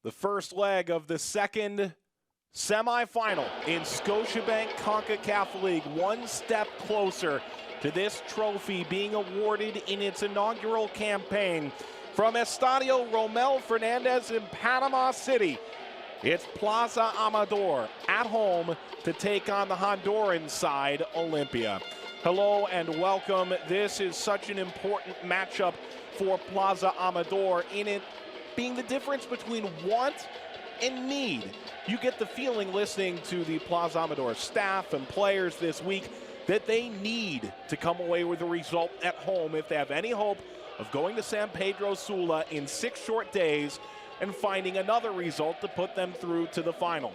the first leg of the second semifinal in Scotiabank Concacaf League, one step closer to this trophy being awarded in its inaugural campaign. From Estadio Romel Fernandez in Panama City, it's Plaza Amador at home to take on the Honduran side, Olimpia. Hello and welcome. This is such an important matchup for Plaza Amador, in it being the difference between want and need. You get the feeling listening to the Plaza Amador staff and players this week that they need to come away with a result at home if they have any hope of going to San Pedro Sula in 6 short days and finding another result to put them through to the final.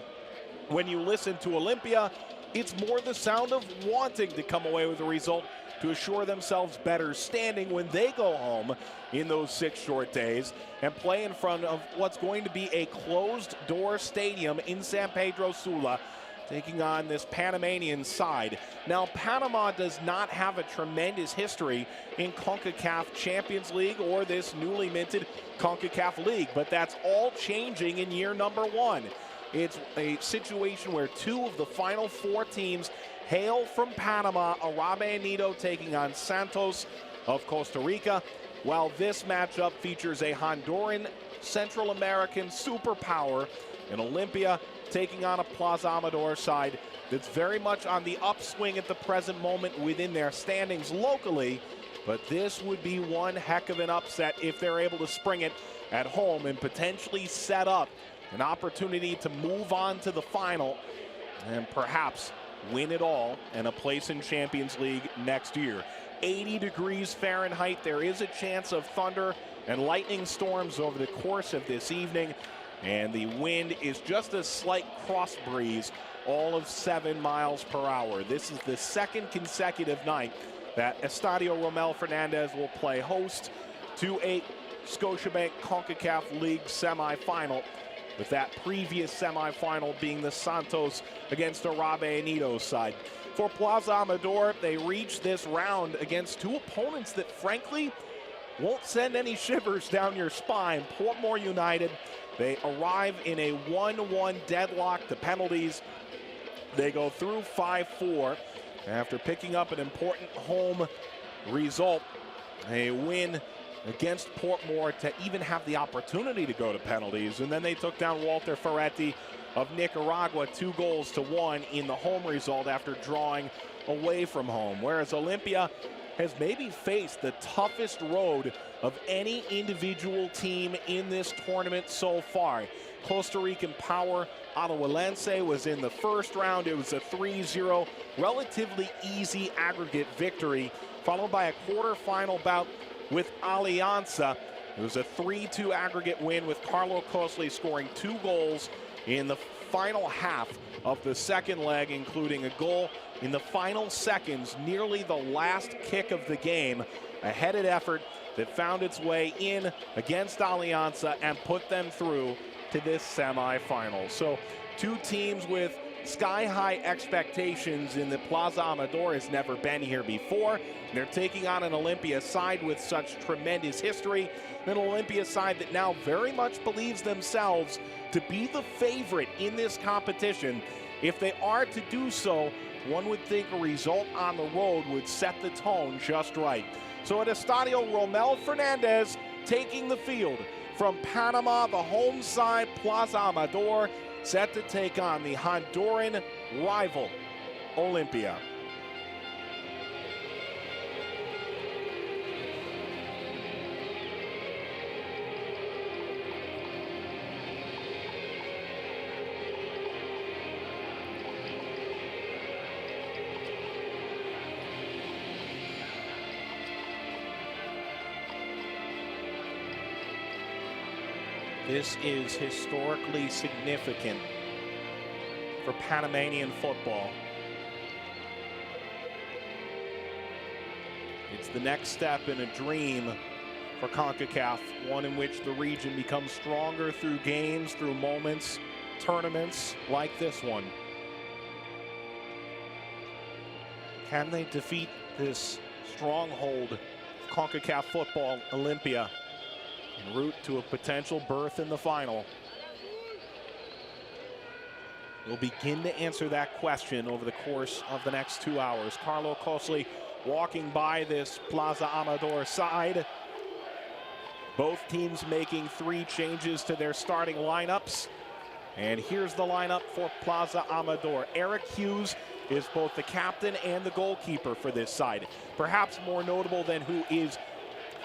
When you listen to Olimpia, it's more the sound of wanting to come away with a result to assure themselves better standing when they go home in those 6 short days and play in front of what's going to be a closed-door stadium in San Pedro Sula, taking on this Panamanian side. Now, Panama does not have a tremendous history in CONCACAF Champions League or this newly minted CONCACAF League, but that's all changing in year number 1. It's a situation where 2 of the final 4 teams hail from Panama, Arabe Unido taking on Santos of Costa Rica, while this matchup features a Honduran Central American superpower in Olimpia taking on a Plaza Amador side that's very much on the upswing at the present moment within their standings locally, but this would be one heck of an upset if they're able to spring it at home and potentially set up an opportunity to move on to the final and perhaps win it all and a place in Champions League next year. 80 degrees Fahrenheit. There is a chance of thunder and lightning storms over the course of this evening, and the wind is just a slight cross breeze, all of 7 miles per hour. This is the 2nd consecutive night that Estadio Romel Fernandez will play host to a Scotiabank CONCACAF League semifinal, with that previous semifinal being the Santos against Arabe Unido side. For Plaza Amador, they reach this round against 2 opponents that frankly won't send any shivers down your spine. Portmore United, they arrive in a 1-1 deadlock to penalties. They go through 5-4 after picking up an important home result, a win against Portmore to even have the opportunity to go to penalties. And then they took down Walter Ferretti of Nicaragua 2-1 in the home result after drawing away from home. Whereas Olimpia has maybe faced the toughest road of any individual team in this tournament so far. Costa Rican power Alajuelense was in the first round. It was a 3-0, relatively easy aggregate victory, followed by a quarterfinal bout with Alianza. It was a 3-2 aggregate win with Carlo Cosli scoring 2 goals in the final half of the second leg, including a goal in the final seconds, nearly the last kick of the game. A headed effort that found its way in against Alianza and put them through to this semifinal. So 2 teams with sky-high expectations in the Plaza Amador has never been here before. They're taking on an Olimpia side with such tremendous history, an Olimpia side that now very much believes themselves to be the favorite in this competition. If they are to do so, one would think a result on the road would set the tone just right. So at Estadio Romel Fernandez taking the field from Panama, the home side, Plaza Amador, set to take on the Honduran rival, Olimpia. This is historically significant for Panamanian football. It's the next step in a dream for CONCACAF, one in which the region becomes stronger through games, through moments, tournaments like this one. Can they defeat this stronghold of CONCACAF football, Olimpia, en route to a potential berth in the final? will begin to answer that question over the course of the next 2 hours. Carlo Cosli walking by this Plaza Amador side. Both teams making 3 changes to their starting lineups. And here's the lineup for Plaza Amador. Eric Hughes is both the captain and the goalkeeper for this side. Perhaps more notable than who is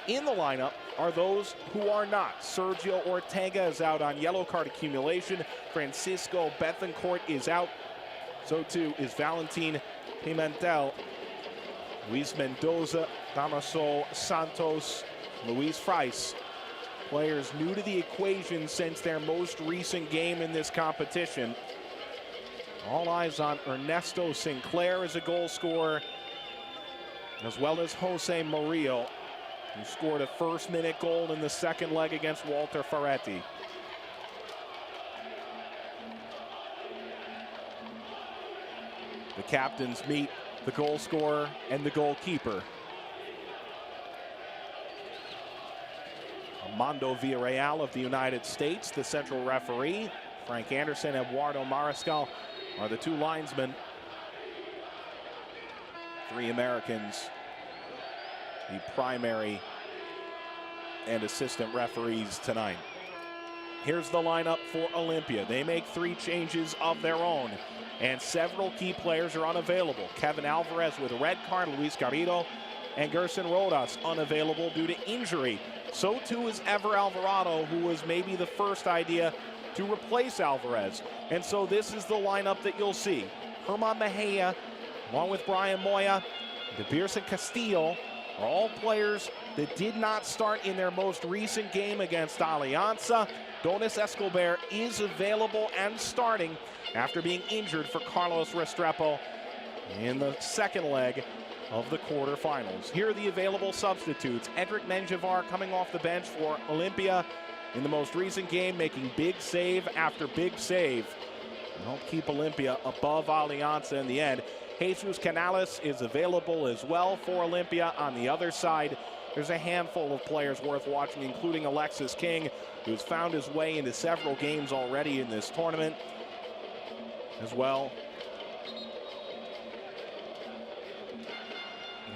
in the lineup are those who are not. Sergio Ortega is out on yellow card accumulation. Francisco Bethencourt is out. So too is Valentin Pimentel, Luis Mendoza, Damaso Santos, Luis Freis. Players new to the equation since their most recent game in this competition. All eyes on Ernesto Sinclair as a goal scorer, as well as Jose Murillo, who scored a first-minute goal in the second leg against Walter Ferretti. The captains meet the goal scorer and the goalkeeper. Armando Villarreal of the United States, the central referee. Frank Anderson and Eduardo Mariscal are the 2 linesmen. 3 Americans, the primary and assistant referees tonight. Here's the lineup for Olimpia. They make 3 changes of their own, and several key players are unavailable. Kevin Alvarez with a red card, Luis Garrido and Gerson Rodas unavailable due to injury. So too is Ever Alvarado, who was maybe the first idea to replace Alvarez. And so this is the lineup that you'll see. Herman Mejia, along with Brian Moya, De Beers and Castillo, are all players that did not start in their most recent game against Alianza. Donis Escobar is available and starting after being injured for Carlos Restrepo in the second leg of the quarterfinals. Here are the available substitutes. Edric Menjivar coming off the bench for Olimpia in the most recent game, making big save after big save. And help keep Olimpia above Alianza in the end. Jesus Canales is available as well for Olimpia. On the other side, there's a handful of players worth watching, including Alexis King, who's found his way into several games already in this tournament as well.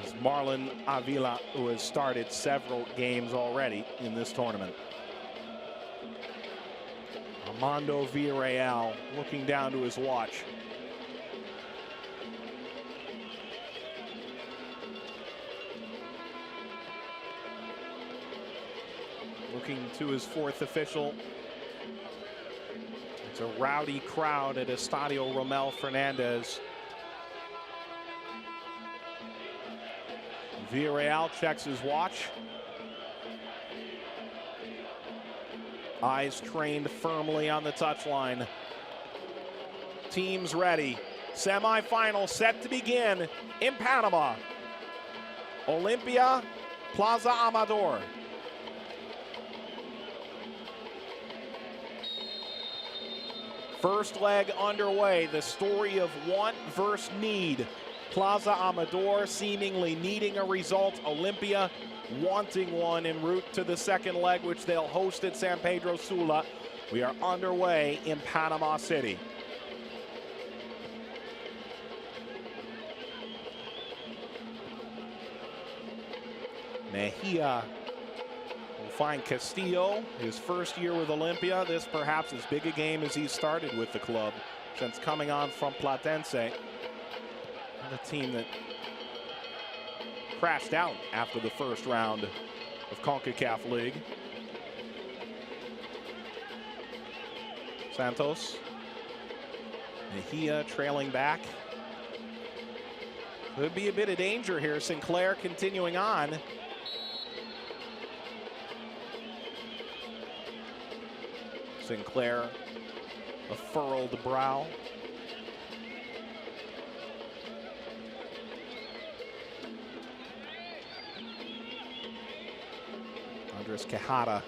There's Marlon Avila, who has started several games already in this tournament. Armando Villarreal looking down to his watch. Looking to his 4th official. It's a rowdy crowd at Estadio Romel Fernandez. Villarreal checks his watch. Eyes trained firmly on the touchline. Teams ready. Semifinal set to begin in Panama. Olimpia, Plaza Amador. First leg underway. The story of want versus need. Plaza Amador seemingly needing a result. Olimpia wanting one en route to the second leg, which they'll host at San Pedro Sula. We are underway in Panama City. Mejia will find Castillo, his first year with Olimpia. This perhaps as big a game as he's started with the club since coming on from Platense. And a team that crashed out after the first round of CONCACAF League. Santos. Mejia trailing back. Could be a bit of danger here. Sinclair continuing on. Sinclair, a furrowed brow. Andres Quijada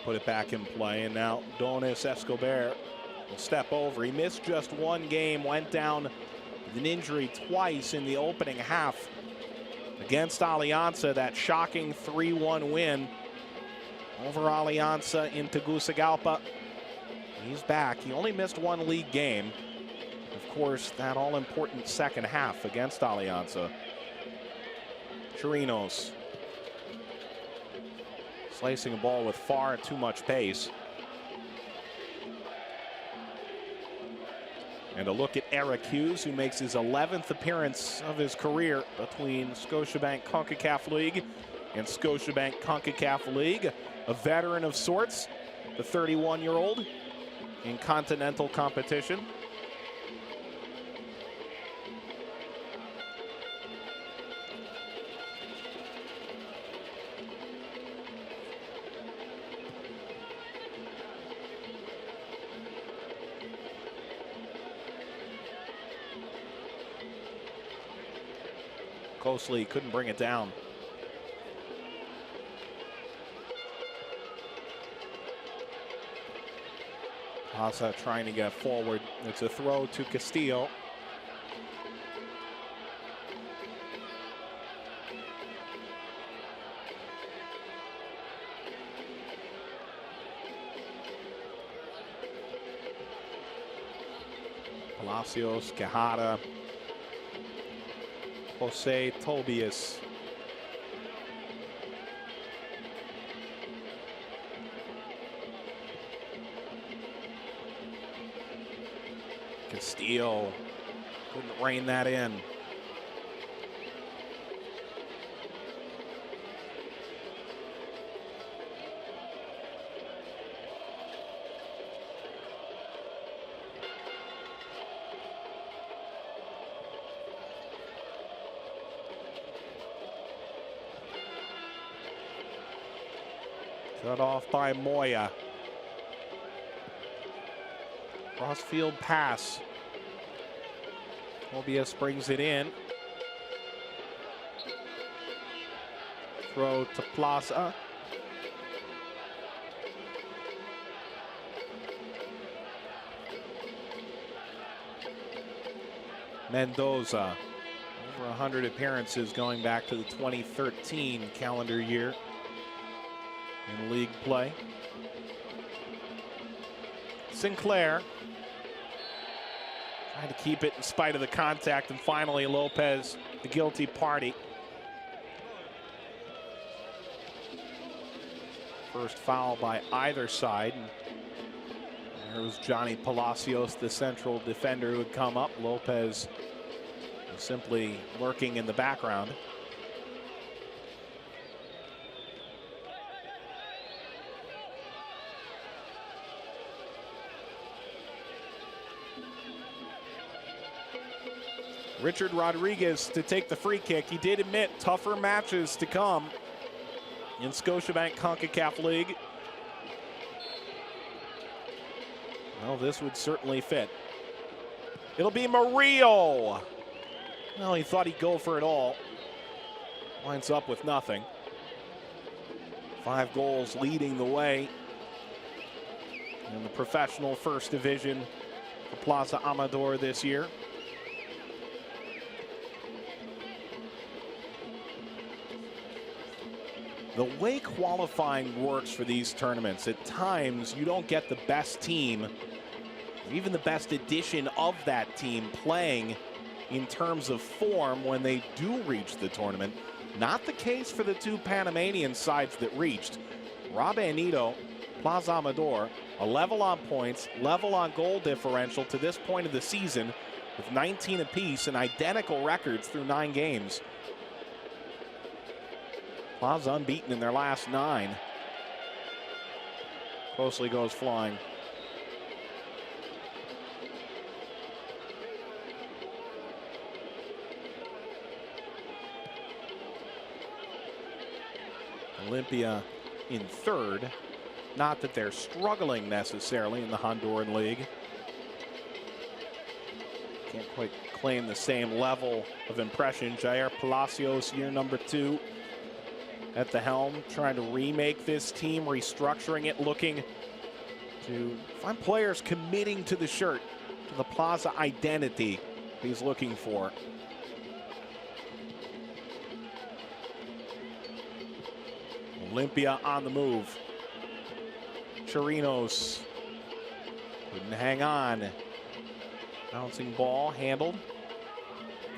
put it back in play, and now Donis Escobar will step over. He missed just one game, went down with an injury twice in the opening half against Alianza, that shocking 3-1 win over Alianza in Tegucigalpa. He's back. He only missed one league game. Of course, that all-important second half against Alianza. Chirinos slicing a ball with far too much pace. And a look at Eric Hughes, who makes his 11th appearance of his career between Scotiabank Concacaf League and Scotiabank Concacaf League. A veteran of sorts, the 31-year-old in continental competition. Closely, couldn't bring it down. Plaza trying to get forward. It's a throw to Castillo. Palacios, Quijada, Jose Tobias. Castillo couldn't rein that in. Cut off by Moya. Crossfield pass. Tobias brings it in. Throw to Plaza. Mendoza. Over 100 appearances going back to the 2013 calendar year in league play. Sinclair trying to keep it in spite of the contact, and finally Lopez, the guilty party. First foul by either side. And there was Johnny Palacios, the central defender, who had come up. Lopez simply lurking in the background. Richard Rodriguez to take the free kick. He did admit tougher matches to come in Scotiabank Concacaf League. Well, this would certainly fit. It'll be Murillo. Well, he thought he'd go for it all. Winds up with nothing. 5 goals leading the way in the professional first division for Plaza Amador this year. The way qualifying works for these tournaments, at times you don't get the best team, or even the best edition of that team playing in terms of form when they do reach the tournament. Not the case for the 2 Panamanian sides that reached. Rabanito, Plaza Amador, a level on points, level on goal differential to this point of the season with 19 apiece and identical records through 9 games. Plaza unbeaten in their last 9. Closely goes flying. Olimpia in 3rd. Not that they're struggling necessarily in the Honduran League. Can't quite claim the same level of impression. Jair Palacios, year number 2. At the helm, trying to remake this team, restructuring it, looking to find players committing to the shirt, to the Plaza identity he's looking for. Olimpia on the move. Chirinos Couldn't hang on. Bouncing ball, handled.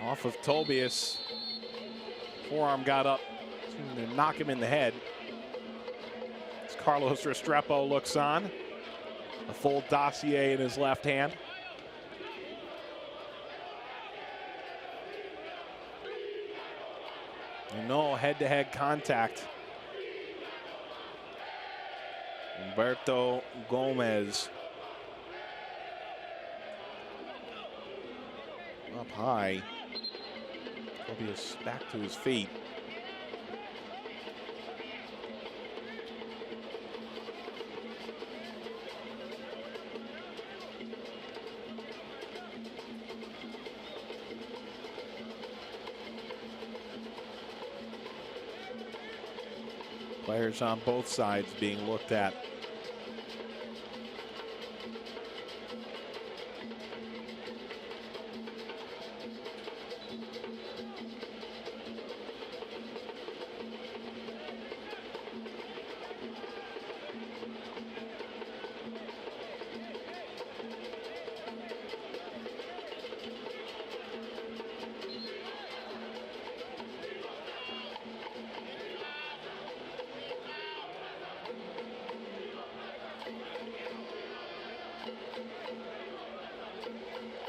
Off of Tobias. Forearm got up. Seemed to knock him in the head. As Carlos Restrepo looks on. A full dossier in his left hand. And no head-to-head contact. Humberto Gomez. Up high. Tobias back to his feet. Players on both sides being looked at.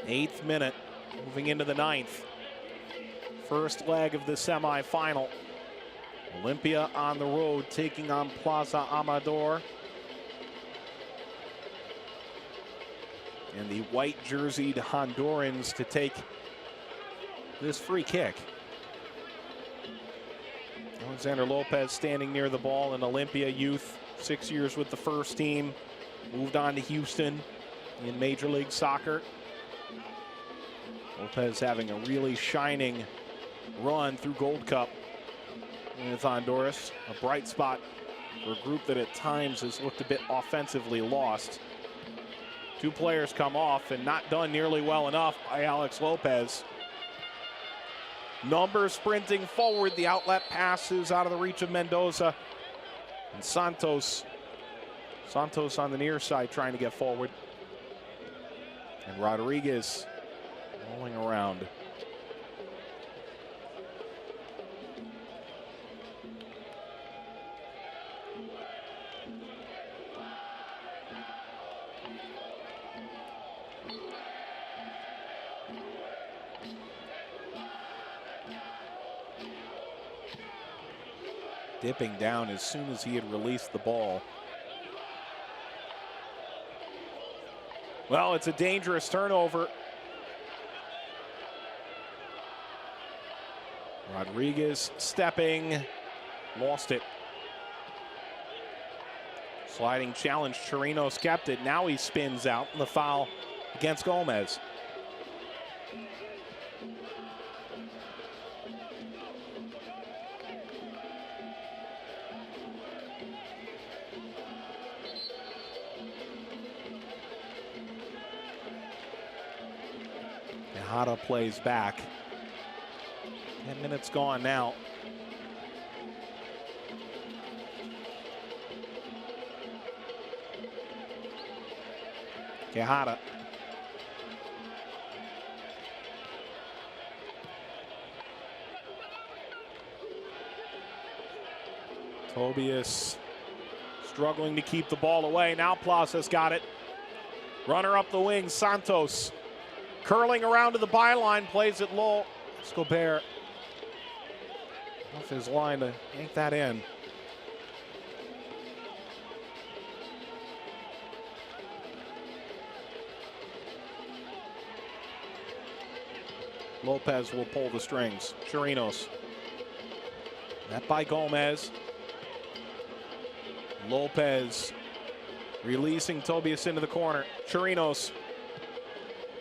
Eighth minute, moving into the ninth. First leg of the semifinal. Olimpia on the road taking on Plaza Amador. And the white jerseyed Hondurans to take this free kick. Xander Lopez standing near the ball, an Olimpia youth, 6 years with the first team. Moved on to Houston in Major League Soccer. Lopez having a really shining run through Gold Cup with Honduras. A bright spot for a group that at times has looked a bit offensively lost. Two players come off and not done nearly well enough by Alex Lopez. Numbers sprinting forward. The outlet passes out of the reach of Mendoza. And Santos on the near side trying to get forward. And Rodriguez rolling around. Dipping down as soon as he had released the ball. Well, it's a dangerous turnover. Rodriguez stepping, lost it. Sliding challenge, Chirinos kept it. Now he spins out in the foul against Gomez. Tejada plays back. 10 minutes gone now. Tejada. Tobias struggling to keep the ball away. Now Plaza's got it. Runner up the wing, Santos. Curling around to the byline, plays it low. Escobar off his line to yank that in. Lopez will pull the strings. Chirinos. That by Gomez. Lopez releasing Tobias into the corner. Chirinos.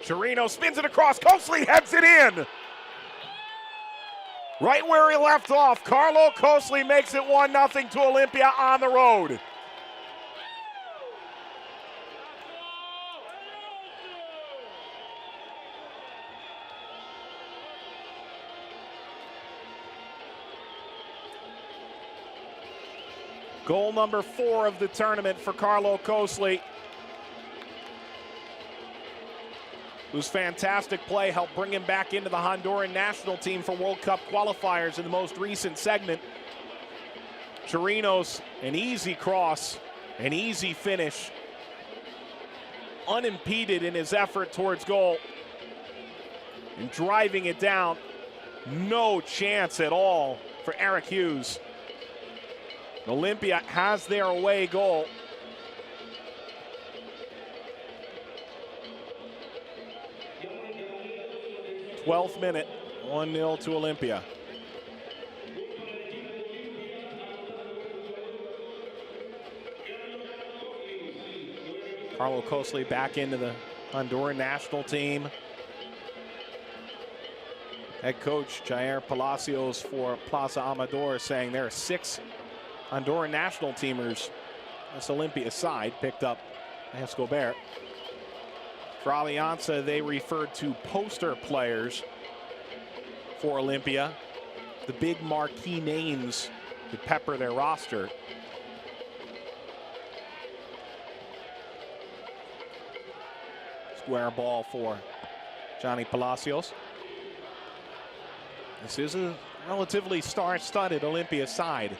Chirinos spins it across. Cosley heads it in. Right where he left off, Carlo Cosley makes it 1-0 to Olimpia on the road. Goal number 4 of the tournament for Carlo Cosley. whose fantastic play helped bring him back into the Honduran national team for World Cup qualifiers in the most recent segment. Chirinos, an easy cross, an easy finish, unimpeded in his effort towards goal, and driving it down. No chance at all for Eric Hughes. Olimpia has their away goal. 12th minute, 1-0 to Olimpia. Carlo Cosley back into the Honduran national team. Head coach Jair Palacios for Plaza Amador saying there are 6 Honduran national teamers. This Olimpia side picked up Escobar. For Alianza, they referred to poster players for Olimpia, the big marquee names that pepper their roster. Square ball for Johnny Palacios. This is a relatively star-studded Olimpia side.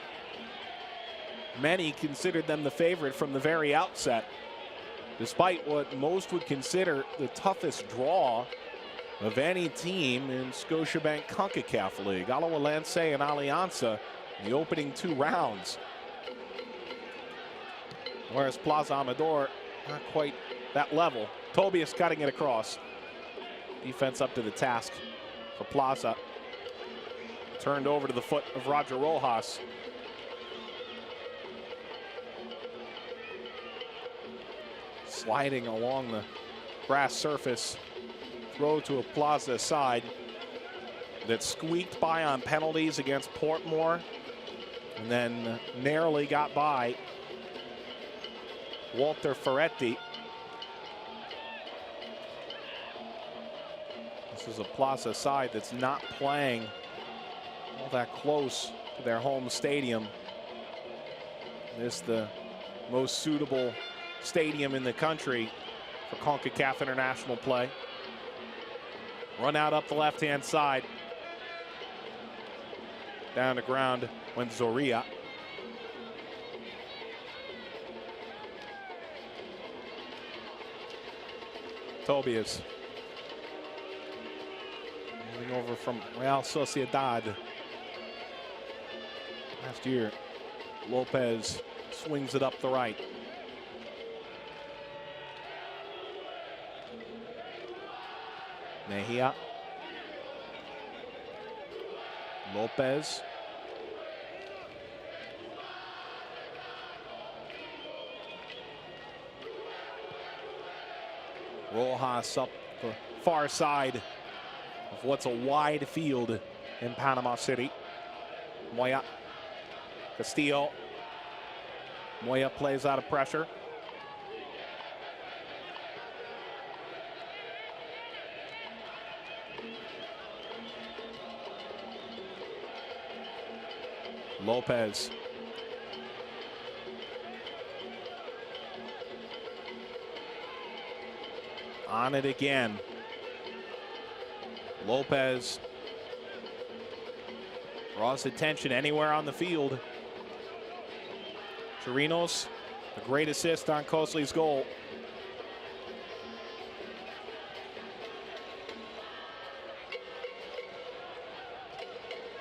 Many considered them the favorite from the very outset, despite what most would consider the toughest draw of any team in Scotiabank Concacaf League. Alajuelense and Alianza in the opening 2 rounds. Whereas Plaza Amador, not quite that level. Tobias cutting it across. Defense up to the task for Plaza. Turned over to the foot of Roger Rojas. Sliding along the grass surface. Throw to a Plaza side that squeaked by on penalties against Portmore and then narrowly got by Walter Ferretti. This is a Plaza side that's not playing all that close to their home stadium. This is the most suitable stadium in the country for CONCACAF international play. Run out up the left-hand side. Down to ground went Zoria. Tobias. Moving over from Real Sociedad. Last year, Lopez swings it up the right. Mejia. Lopez. Rojas up the far side of what's a wide field in Panama City. Moya. Castillo. Moya plays out of pressure. Lopez. On it again. Lopez draws attention anywhere on the field. Chirinos, a great assist on Cosley's goal.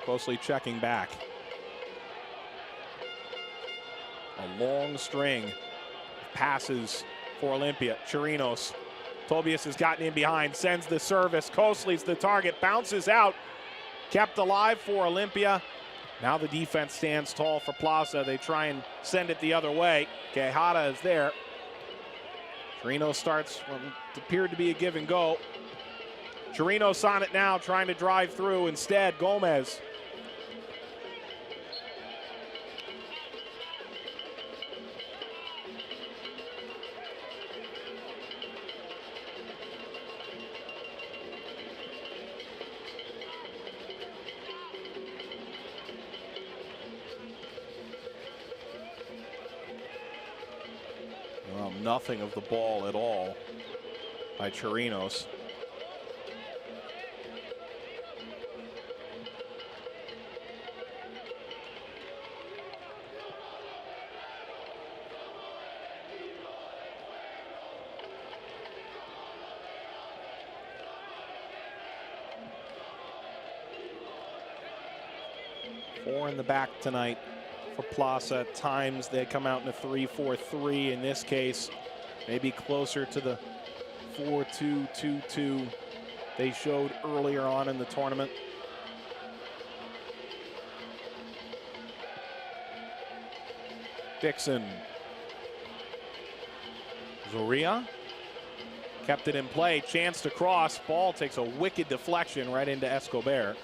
Cosley checking back. A long string of passes for Olimpia. Chirinos. Tobias has gotten in behind, sends the service. Cosley's the target, bounces out. Kept alive for Olimpia. Now the defense stands tall for Plaza. They try and send it the other way. Quijada is there. Chirinos starts what appeared to be a give and go. Chirinos on it now, trying to drive through. Instead, Gomez. Well, nothing of the ball at all by Chirinos. 4 in the back tonight for Plaza. At times they come out in a 3-4-3. In this case, maybe closer to the 4-2-2-2 they showed earlier on in the tournament. Dixon. Zoria kept it in play. Chance to cross. Ball takes a wicked deflection right into Escobar.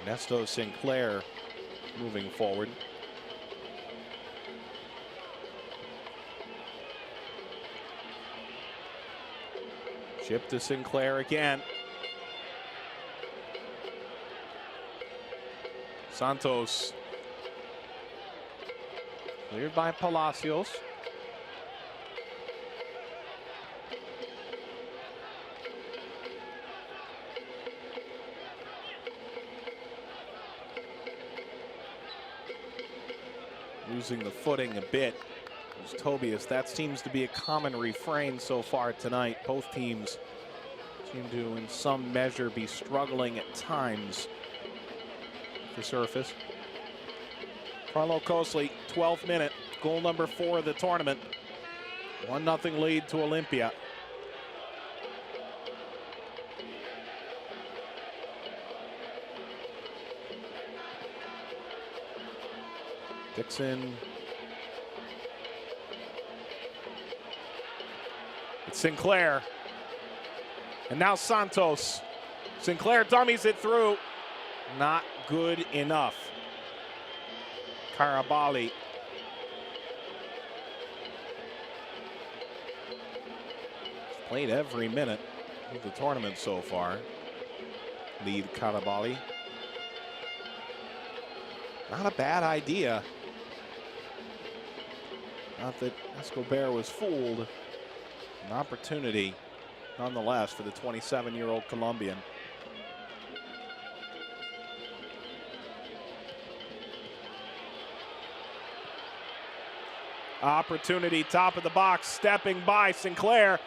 Ernesto Sinclair moving forward. Chip to Sinclair again. Santos. Cleared by Palacios. Losing the footing a bit was Tobias. That seems to be a common refrain so far tonight. Both teams seem to, in some measure, be struggling at times at the surface. Carlo Cosley, 12th minute, goal number 4 of the tournament. 1-0 lead to Olimpia. Dixon. It's Sinclair. And now Santos. Sinclair dummies it through. Not good enough. Carabali. Played every minute of the tournament so far. Lead Carabali. Not a bad idea. Not that Escobar was fooled. An opportunity, nonetheless, for the 27-year-old Colombian. Opportunity, top of the box, stepping by Sinclair.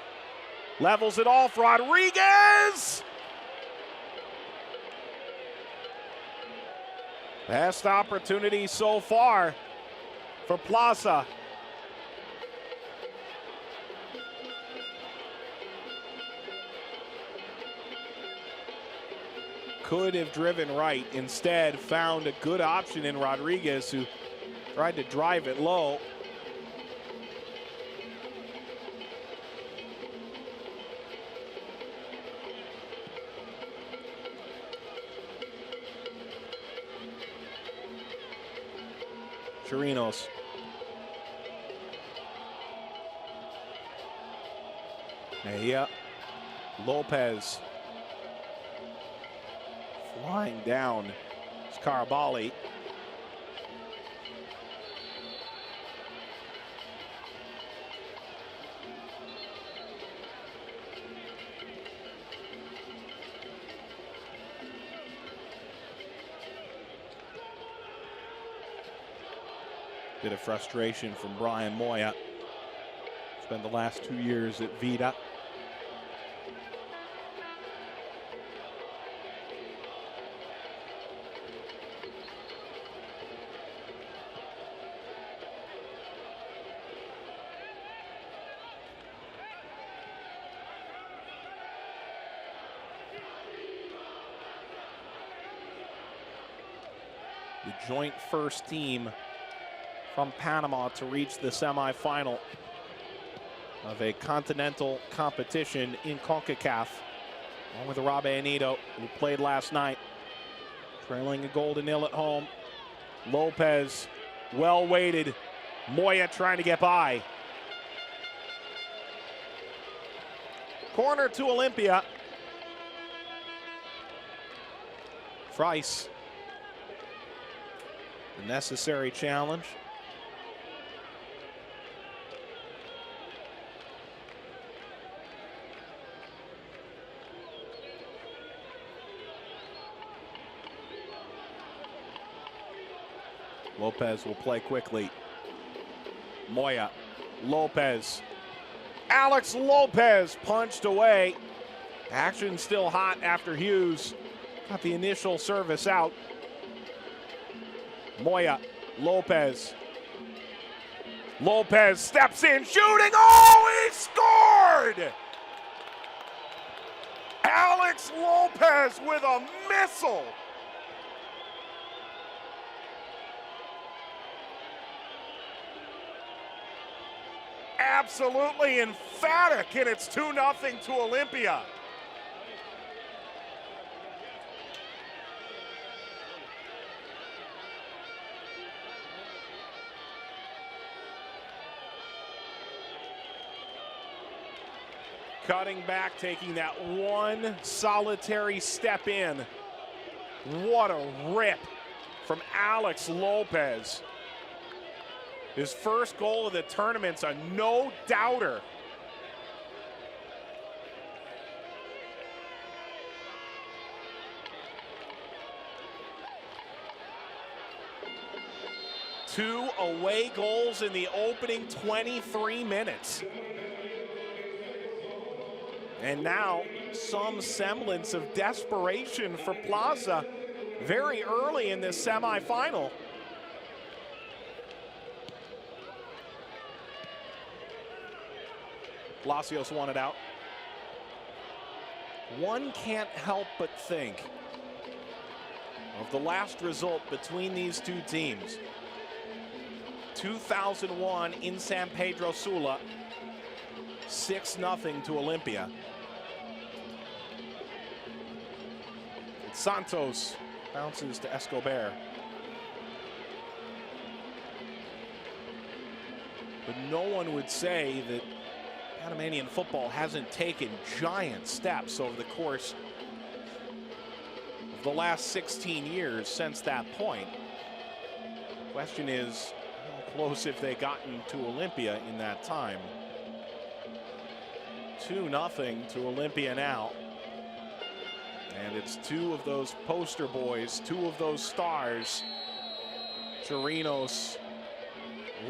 Levels it off, Rodriguez! Best opportunity so far for Plaza. Could have driven right. Instead, found a good option in Rodriguez, who tried to drive it low. Chirinos. Mejia. Lopez. Flying down. It's Carabali. Bit of frustration from Brian Moya. Spent the last 2 years at Vida. The joint first team from Panama to reach the semifinal of a continental competition in CONCACAF, along with Rabe Anido, who played last night, trailing a 0 at home. Lopez, well weighted. Moya trying to get by. Corner to Olimpia. Price. The necessary challenge. Lopez will play quickly. Moya, Lopez. Alex Lopez punched away. Action still hot after Hughes got the initial service out. Moya, Lopez. Lopez steps in, shooting. Oh, he scored! Alex Lopez with a missile. Absolutely emphatic, and it's 2-0 to Olimpia. Cutting back, taking that one solitary step in. What a rip from Alex Lopez. His first goal of the tournament's a no-doubter. Two away goals in the opening 23 minutes. And now some semblance of desperation for Plaza very early in this semifinal. Palacios wanted out. One can't help but think of the last result between these two teams. 2001 in San Pedro Sula, 6-0 to Olimpia. Santos bounces to Escobar. But no one would say that Panamanian football hasn't taken giant steps over the course of the last 16 years since that point. The question is, how close have they gotten to Olimpia in that time? 2-0 to Olimpia now. And it's two of those poster boys, two of those stars. Chirinos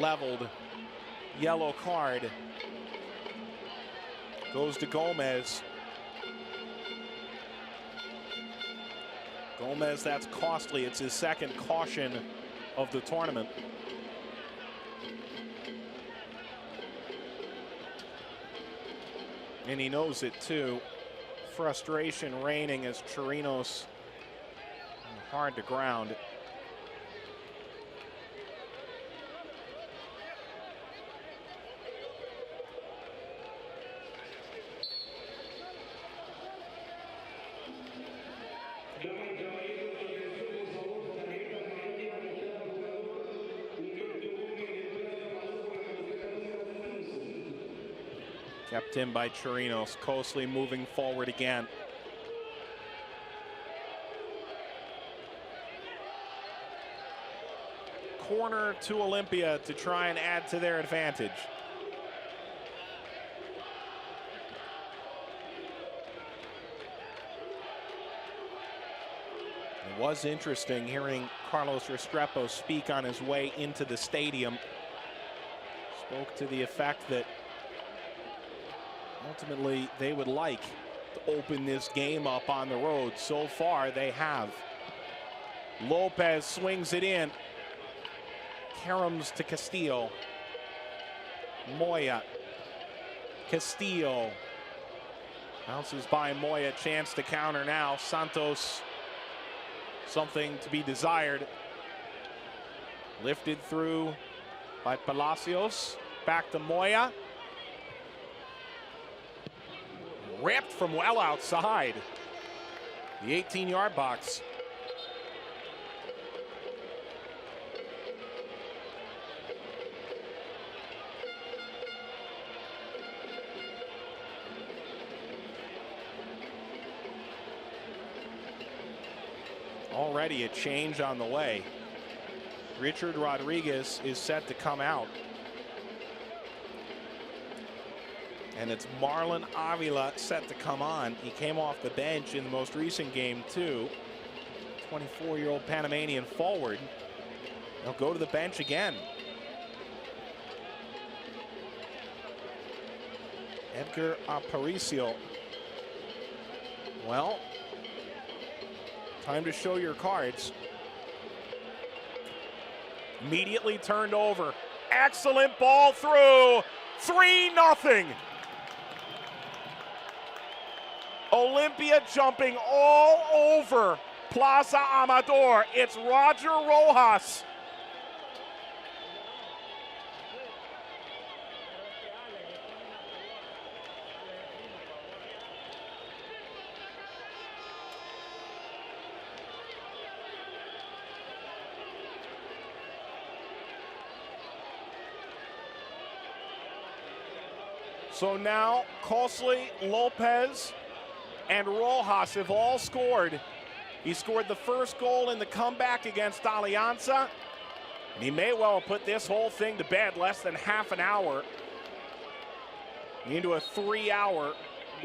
leveled, yellow card. Goes to Gomez. Gomez, that's costly. It's his second caution of the tournament. And he knows it too. Frustration reigning as Chirinos hard to ground. Kept in by Chirinos. Cosley moving forward again. Corner to Olimpia to try and add to their advantage. It was interesting hearing Carlos Restrepo speak on his way into the stadium. Spoke to the effect that ultimately they would like to open this game up on the road. So far they have. Lopez swings it in. Caroms to Castillo. Moya. Castillo. Bounces by Moya. Chance to counter now. Santos. Something to be desired. Lifted through by Palacios. Back to Moya. Ripped from well outside the 18-yard box. Already a change on the way. Richard Rodriguez is set to come out. And it's Marlon Avila set to come on. He came off the bench in the most recent game too. 24-year-old Panamanian forward. He'll go to the bench again. Edgar Aparicio. Well, time to show your cards. Immediately turned over. Excellent ball through. 3-0. Olimpia jumping all over Plaza Amador. It's Roger Rojas. So now Cosley, Lopez, and Rojas have all scored. He scored the first goal in the comeback against Alianza. And he may well put this whole thing to bed less than half an hour into a 3-hour,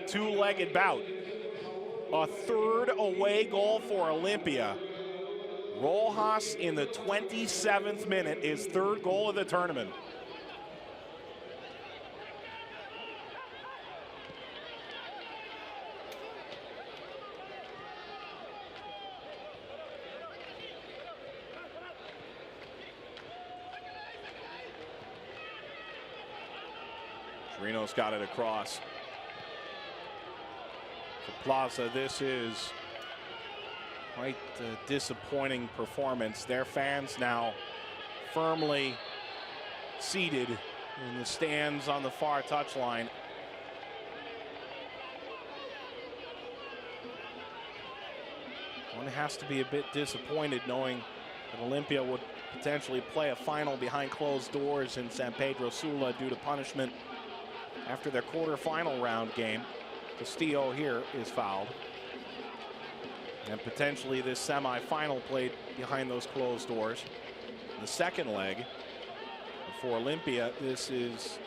two-legged bout. A third away goal for Olimpia. Rojas in the 27th minute, his third goal of the tournament. Reno's got it across. For Plaza, this is quite a disappointing performance. Their fans now firmly seated in the stands on the far touchline. One has to be a bit disappointed knowing that Olimpia would potentially play a final behind closed doors in San Pedro Sula due to punishment after their quarterfinal round game. Castillo here is fouled. And potentially this semifinal played behind those closed doors. The second leg for Olimpia, this is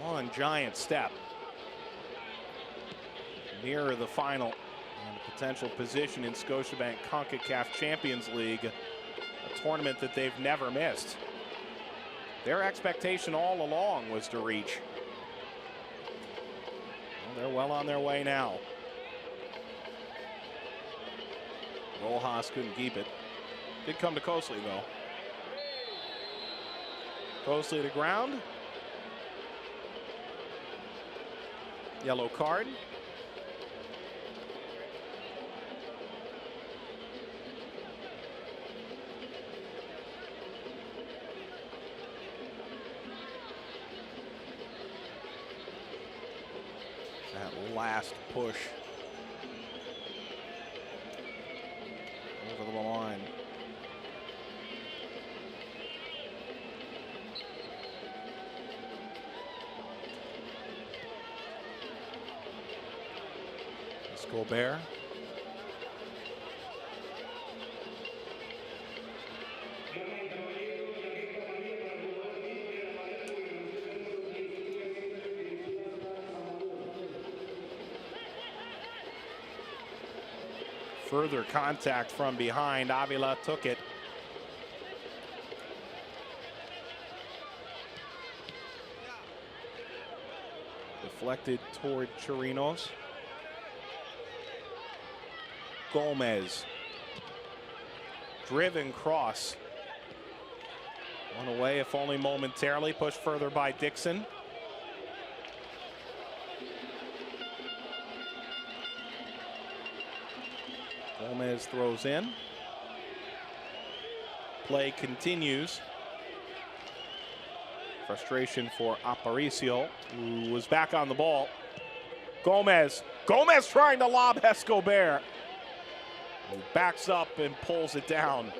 one giant step nearer the final and a potential position in Scotiabank Concacaf Champions League, a tournament that they've never missed. Their expectation all along was to reach. They're well on their way now. Rojas couldn't keep it. Did come to Cosley though. Cosley to ground. Yellow card. That last push over the line. Gobert. Further contact from behind. Avila took it. Deflected toward Chirinos. Gomez. Driven cross. One away, if only momentarily. Pushed further by Dixon. Gomez throws in. Play continues. Frustration for Aparicio, who was back on the ball. Gomez. Gomez trying to lob Escobar. He backs up and pulls it down.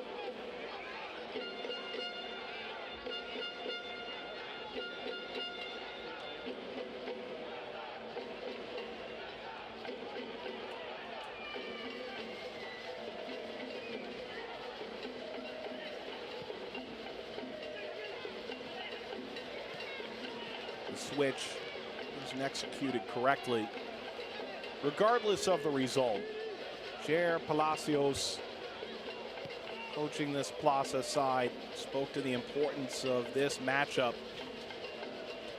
The switch wasn't executed correctly. Regardless of the result, Jair Palacios, coaching this Plaza side, spoke to the importance of this matchup,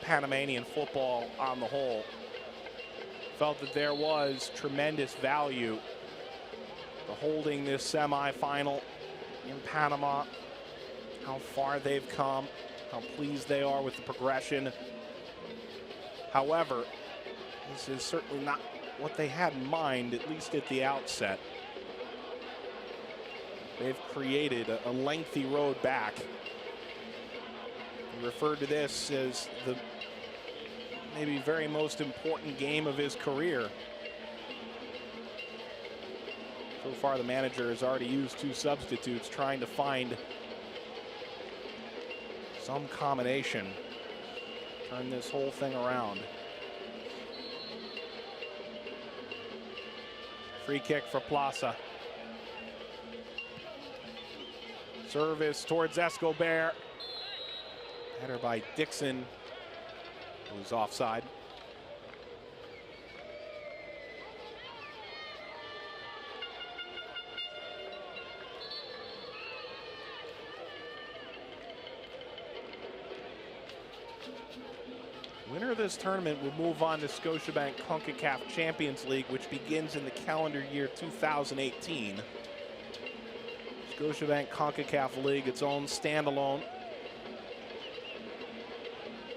Panamanian football on the whole. Felt that there was tremendous value to holding this semifinal in Panama, how far they've come, how pleased they are with the progression. However, this is certainly not what they had in mind, at least at the outset. They've created a lengthy road back. He referred to this as the maybe very most important game of his career. So far, the manager has already used 2 substitutes, trying to find some combination, turn this whole thing around. Free kick for Plaza. Service towards Escobar. Header by Dixon, who's offside. Winner of this tournament will move on to Scotiabank Concacaf Champions League, which begins in the calendar year 2018. Scotiabank Concacaf League, its own standalone.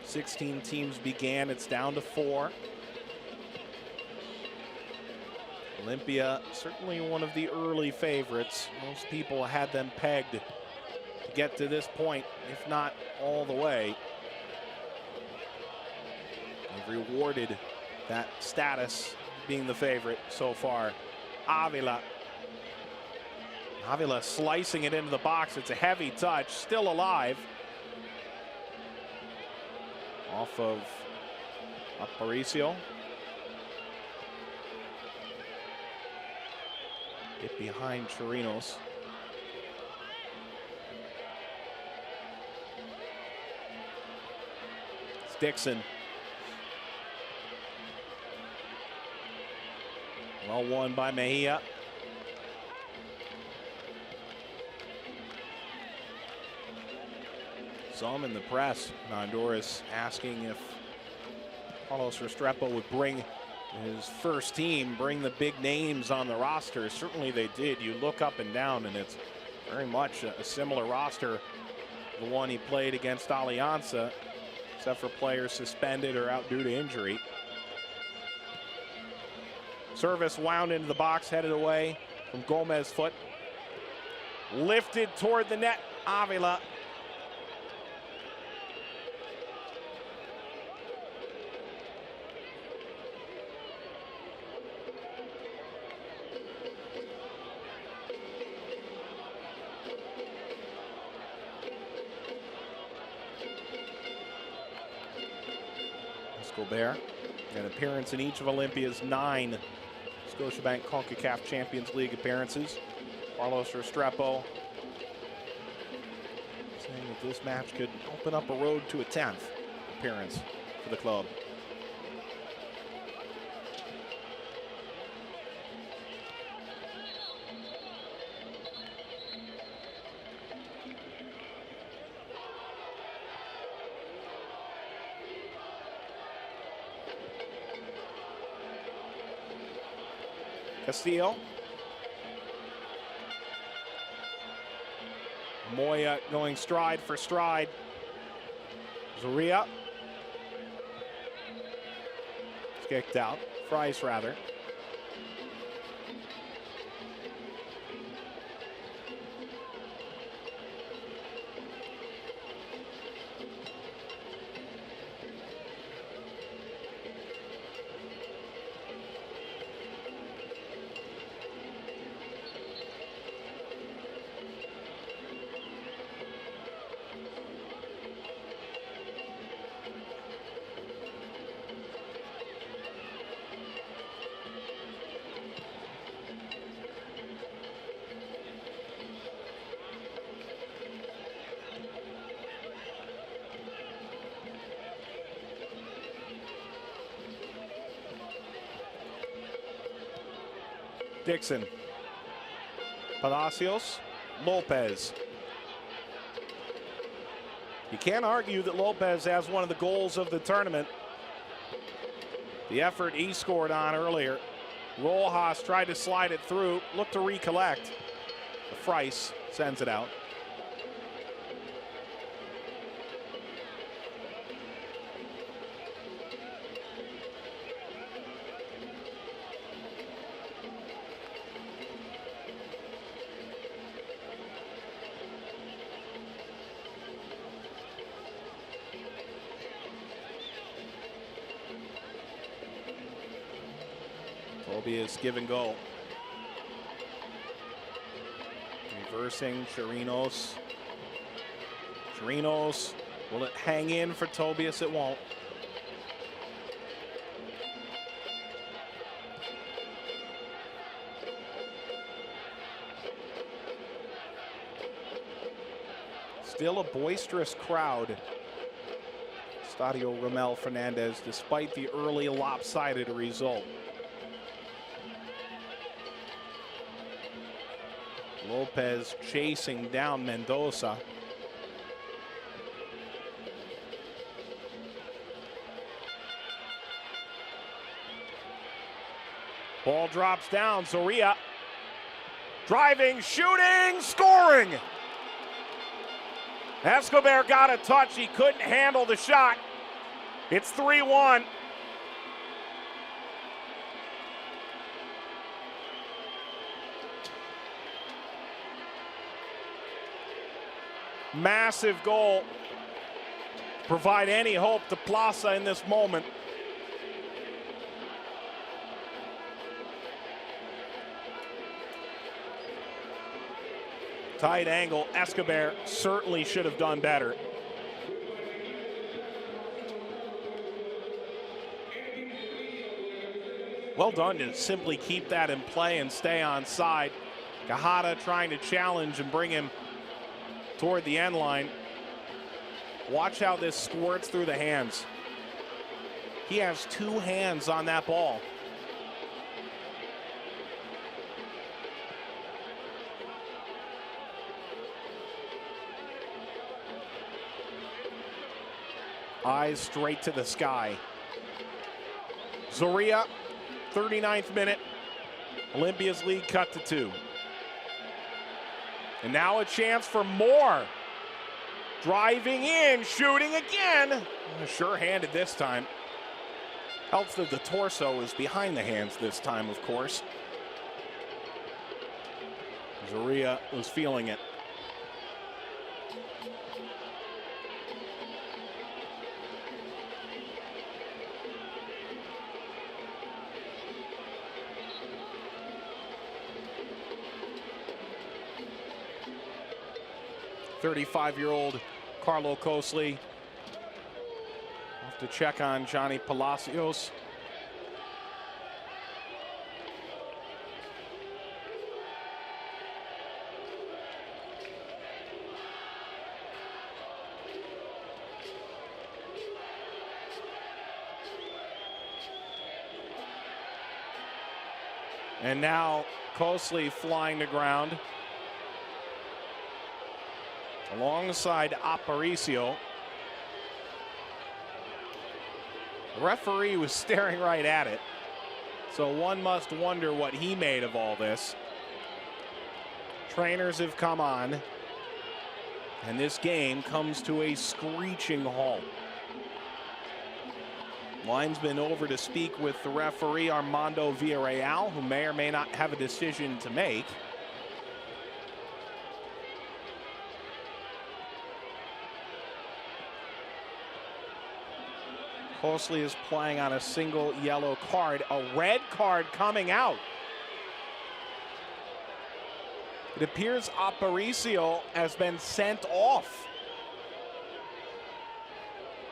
16 teams began, it's down to 4. Olimpia, certainly one of the early favorites. Most people had them pegged to get to this point, if not all the way. They've rewarded that status, being the favorite so far. Avila slicing it into the box. It's a heavy touch, still alive. Off of Aparicio. Get behind Chirinos. It's Dixon. Well won by Mejia. Some in the press. Honduras asking if Carlos Restrepo would bring his first team, bring the big names on the roster. Certainly they did. You look up and down, and it's very much a similar roster to the one he played against Alianza, except for players suspended or out due to injury. Service wound into the box, headed away from Gomez's foot. Lifted toward the net, Avila. Escobar, an appearance in each of Olympia's 9 Scotiabank Concacaf Champions League appearances. Carlos Restrepo saying that this match could open up a road to a 10th appearance for the club. Castillo. Moya going stride for stride. Zaria. It's kicked out. Price, rather. Dixon. Palacios. Lopez. You can't argue that Lopez has one of the goals of the tournament. The effort he scored on earlier. Rojas tried to slide it through, looked to recollect. Frice sends it out. Tobias give and go. Reversing Chirinos. Chirinos, will it hang in for Tobias? It won't. Still a boisterous crowd. Estadio Ramel Fernandez, despite the early lopsided result. Lopez chasing down Mendoza. Ball drops down, Zorrilla. Driving, shooting, scoring! Escobar got a touch, he couldn't handle the shot. It's 3-1. Massive goal. Provide any hope to Plaza in this moment. Tight angle, Escobar certainly should have done better. Well done to simply keep that in play and stay on side. Cajada trying to challenge and bring him toward the end line. Watch how this squirts through the hands. He has two hands on that ball. Eyes straight to the sky. Zorrilla, 39th minute. Olympia's lead cut to 2. And now a chance for more. Driving in, shooting again. Sure-handed this time. Helps that the torso is behind the hands this time, of course. Zorrilla was feeling it. .35-year-old Carlo Cosley. Have to check on Johnny Palacios. And now Cosley flying to ground alongside Aparicio. The referee was staring right at it, so one must wonder what he made of all this. Trainers have come on, and this game comes to a screeching halt. Linesman over to speak with the referee, Armando Villarreal, who may or may not have a decision to make. Cosley is playing on a single yellow card, a red card coming out. It appears Aparicio has been sent off.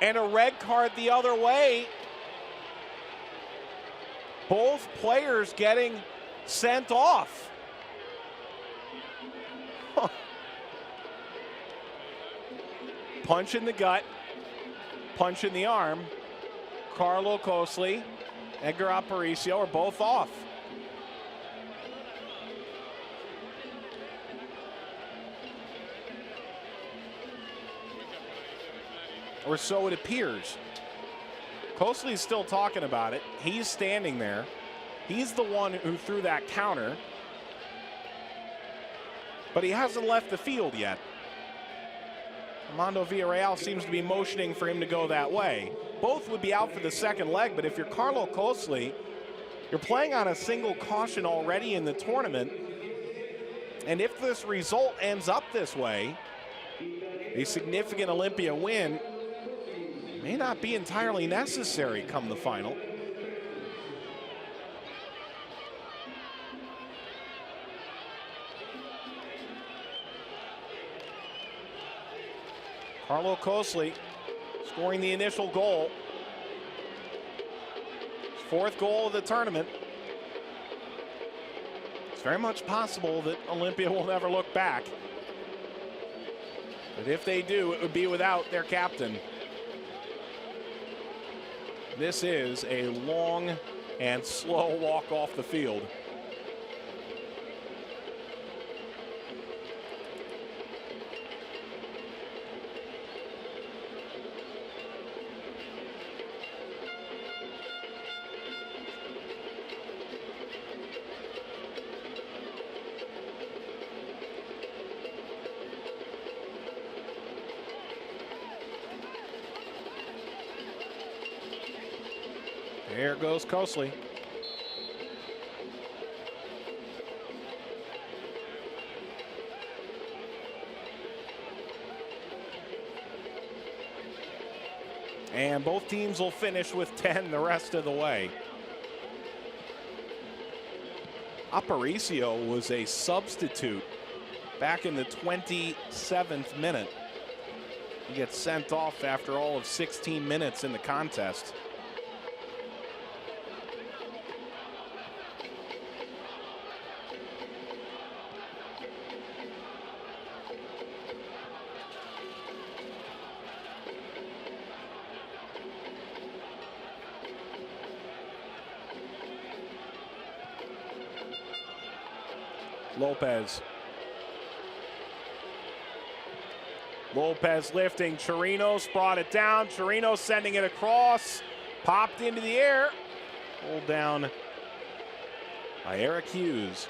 And a red card the other way. Both players getting sent off. Huh. Punch in the gut, punch in the arm. Carlo Cosley, Edgar Aparicio are both off. Or so it appears. Cosley's still talking about it. He's standing there. He's the one who threw that counter. But he hasn't left the field yet. Armando Villarreal seems to be motioning for him to go that way. Both would be out for the second leg, but if you're Carlo Cosley, you're playing on a single caution already in the tournament. And if this result ends up this way, a significant Olimpia win may not be entirely necessary come the final. Carlo Cosley scoring the initial goal. Fourth goal of the tournament. It's very much possible that Olimpia will never look back. But if they do, it would be without their captain. This is a long and slow walk off the field. There goes Cosley. And both teams will finish with 10 the rest of the way. Aparicio was a substitute back in the 27th minute. He gets sent off after all of 16 minutes in the contest. Lopez lifting. Chirinos brought it down. Chirinos sending it across. Popped into the air. Pulled down by Eric Hughes.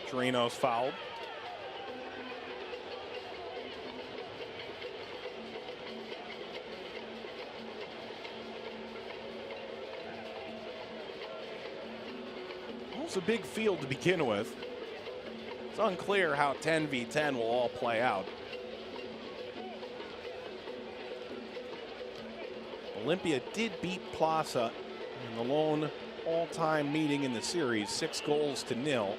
Chirinos fouled. It's a big field to begin with. It's unclear how 10v10 will all play out. Olimpia did beat Plaza in the lone all-time meeting in the series, 6-0.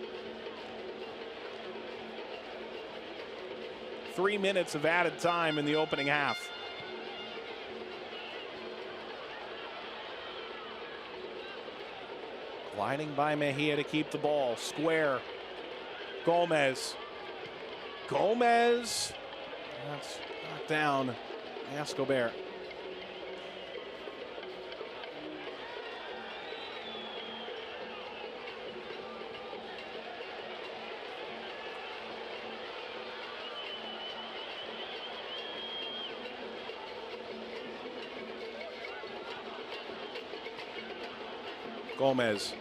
3 minutes of added time in the opening half. Gliding by Mejia to keep the ball. Square. Gomez. That's knocked down. Escobar. Gomez.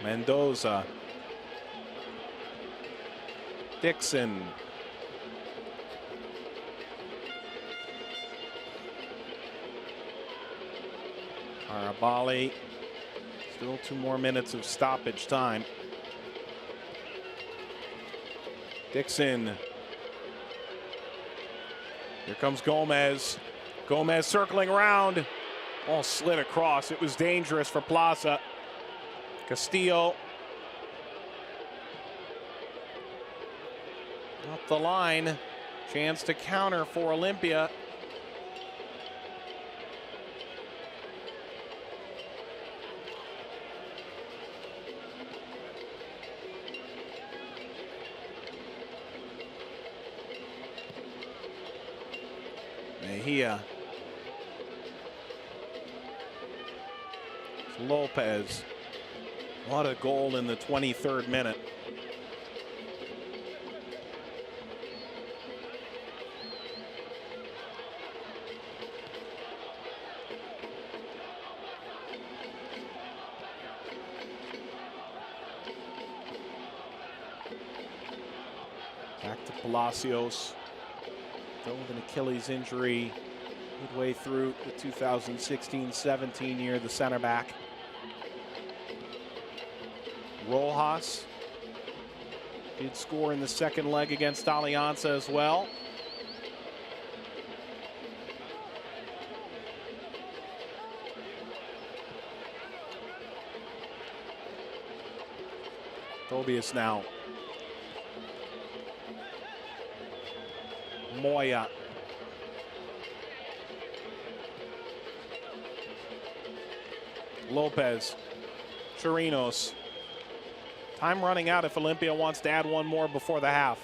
Mendoza. Dixon. Arabali. Still 2 more minutes of stoppage time. Dixon. Here comes Gomez. Gomez circling around. All slid across. It was dangerous for Plaza. Castillo. Up the line. Chance to counter for Olimpia. Mejia. Lopez. What a goal in the 23rd minute. Back to Palacios. Still with an Achilles injury midway through the 2016-17 year, the center back. Rojas did score in the second leg against Alianza as well. Tobias now. Moya. Lopez. Chirinos. Time running out if Olimpia wants to add one more before the half.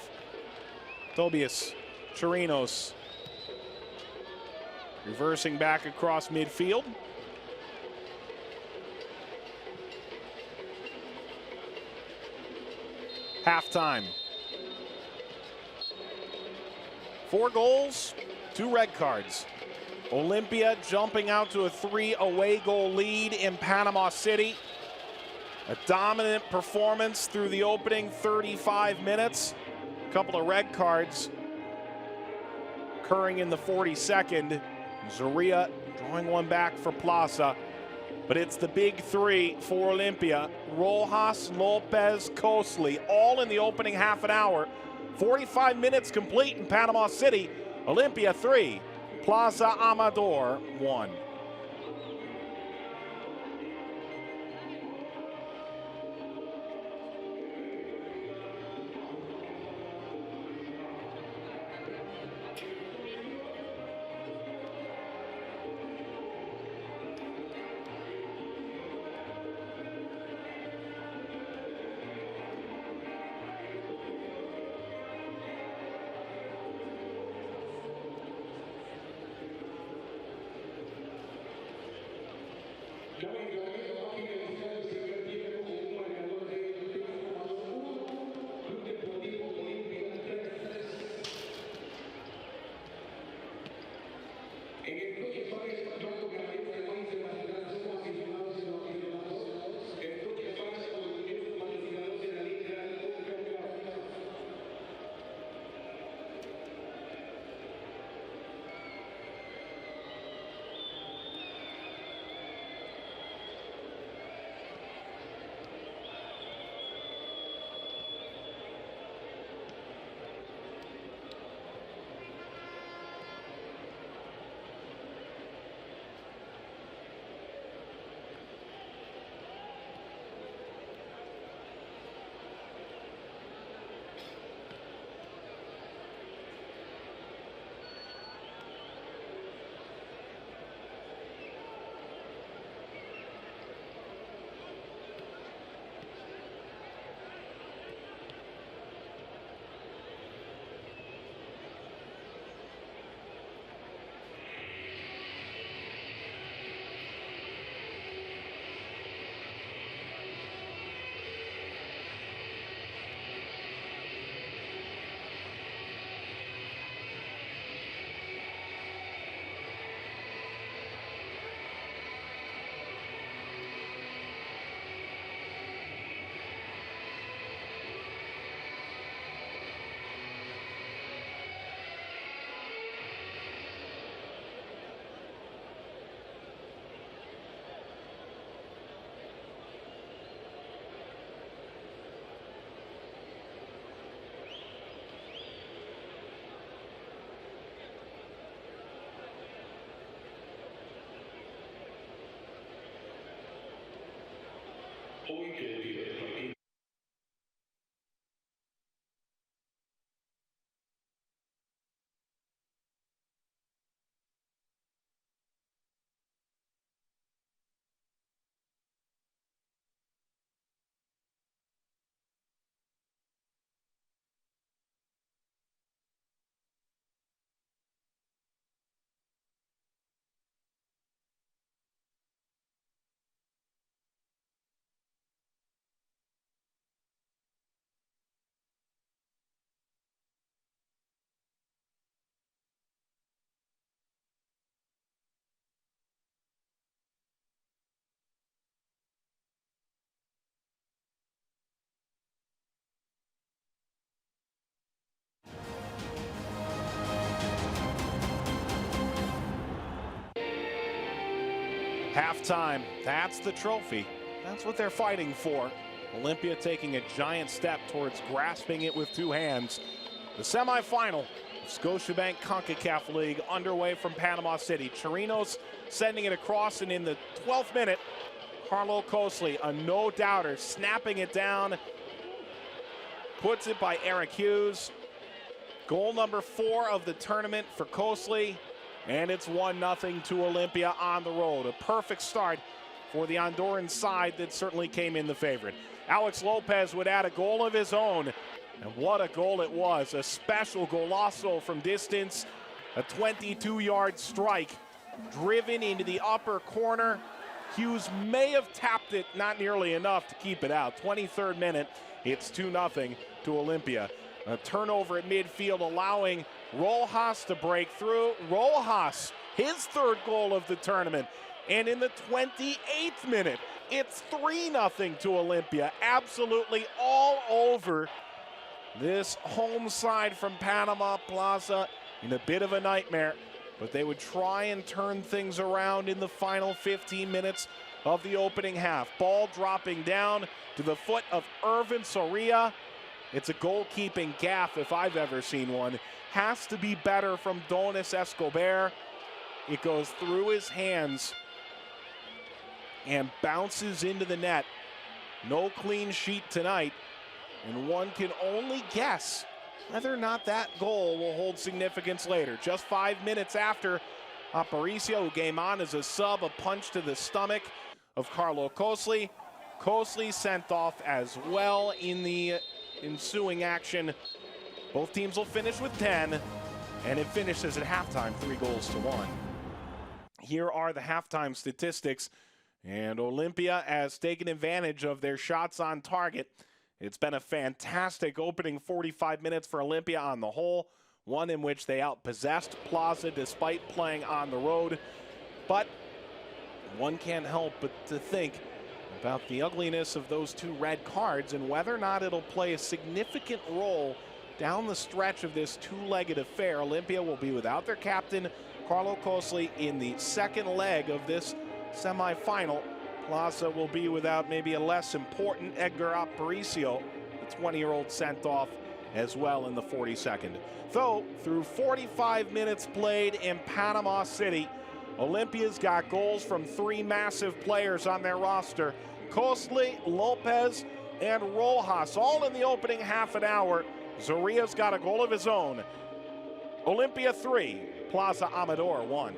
Tobias. Chirinos. Reversing back across midfield. Halftime. 4 goals, 2 red cards. Olimpia jumping out to a 3 away goal lead in Panama City. A dominant performance through the opening 35 minutes. A couple of red cards occurring in the 42nd. Zaria drawing one back for Plaza. But it's the big 3 for Olimpia. Rojas, Lopez, Cosley, all in the opening half an hour. 45 minutes complete in Panama City. Olimpia 3, Plaza Amador 1. Halftime, that's the trophy. That's what they're fighting for. Olimpia taking a giant step towards grasping it with 2 hands. The semifinal of Scotiabank Concacaf League underway from Panama City. Chirinos sending it across, and in the 12th minute, Harlow Cosley, a no-doubter, snapping it down puts it by Eric Hughes. Goal number 4 of the tournament for Cosley, and it's 1-0 to Olimpia on the road. A perfect start for the Honduran side that certainly came in the favorite. Alex Lopez would add a goal of his own, and what a goal it was. A special golazo from distance, a 22-yard strike driven into the upper corner. Hughes may have tapped it, not nearly enough to keep it out. 23rd minute, it's 2-0 to Olimpia. A turnover at midfield allowing Rojas to break through. Rojas, his 3rd goal of the tournament. And in the 28th minute, it's 3-0 to Olimpia. Absolutely all over this home side from Panama Plaza in a bit of a nightmare. But they would try and turn things around in the final 15 minutes of the opening half. Ball dropping down to the foot of Irvin Soria. It's a goalkeeping gaffe if I've ever seen one. Has to be better from Donis Escobar. It goes through his hands and bounces into the net. No clean sheet tonight, and one can only guess whether or not that goal will hold significance later. Just 5 minutes after, Aparicio, who came on as a sub, a punch to the stomach of Carlo Cosley. Cosley sent off as well in the ensuing action. Both teams will finish with 10, and it finishes at halftime 3-1. Here are the halftime statistics, and Olimpia has taken advantage of their shots on target. It's been a fantastic opening 45 minutes for Olimpia on the whole, one in which they outpossessed Plaza despite playing on the road. But one can't help but to think about the ugliness of those 2 red cards and whether or not it'll play a significant role down the stretch of this 2-legged affair. Olimpia will be without their captain, Carlo Cosley, in the 2nd leg of this semifinal. Plaza will be without maybe a less important Edgar Aparicio, the 20-year-old, sent off as well in the 42nd. Though, through 45 minutes played in Panama City, Olympia's got goals from 3 massive players on their roster: Cosley, Lopez, and Rojas, all in the opening half an hour. Zaria's got a goal of his own. Olimpia 3, Plaza Amador 1.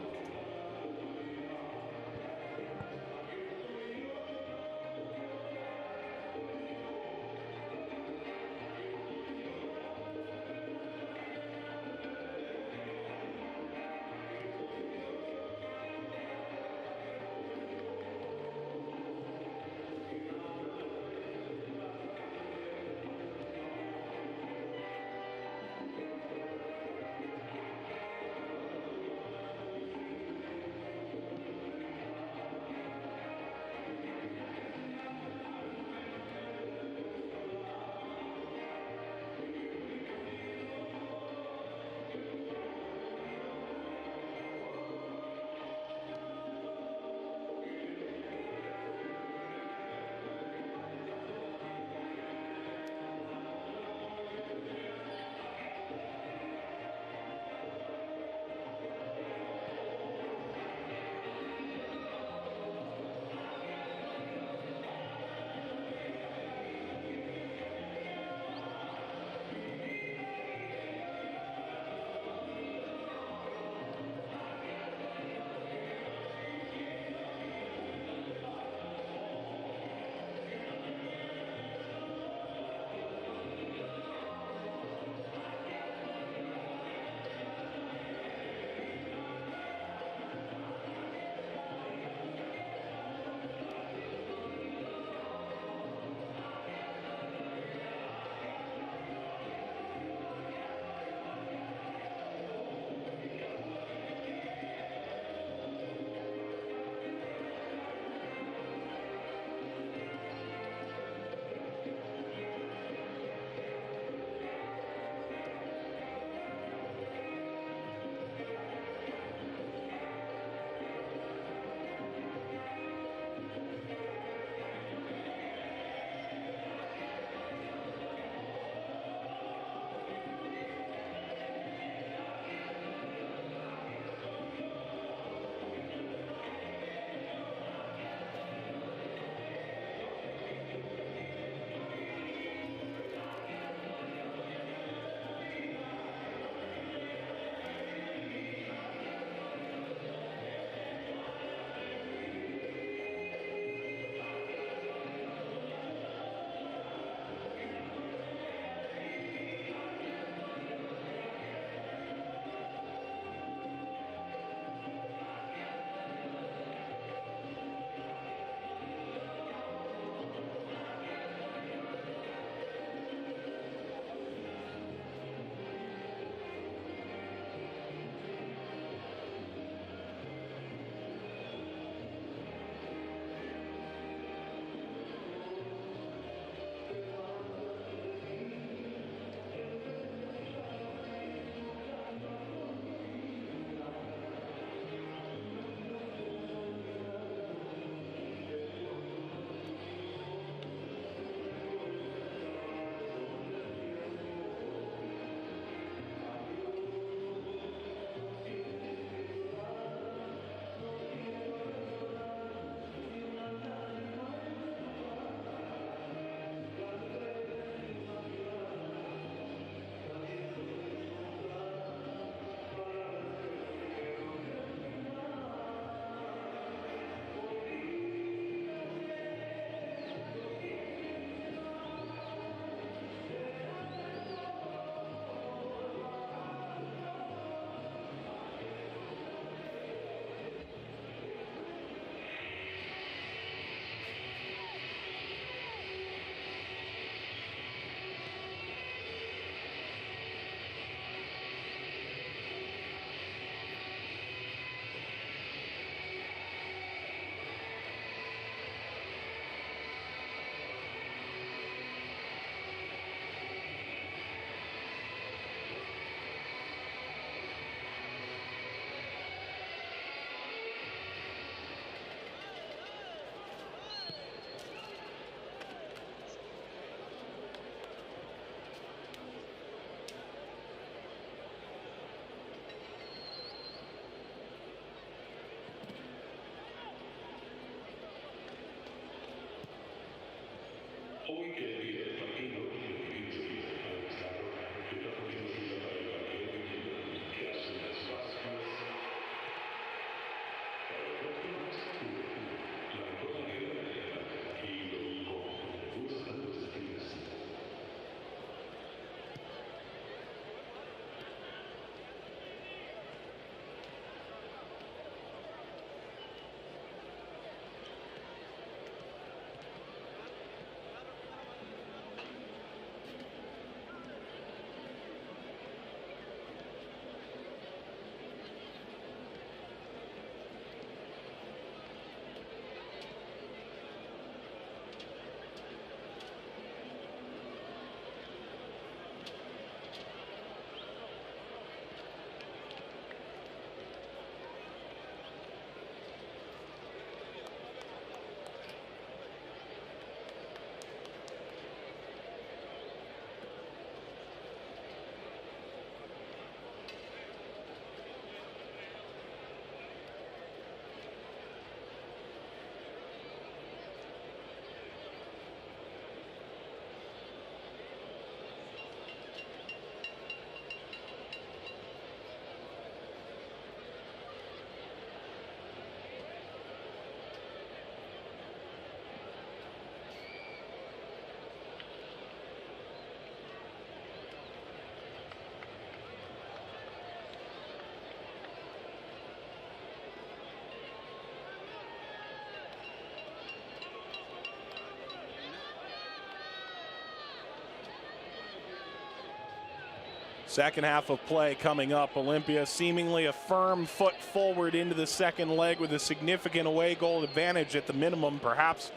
Second half of play coming up. Olimpia seemingly a firm foot forward into the second leg with a significant away goal advantage at the minimum, perhaps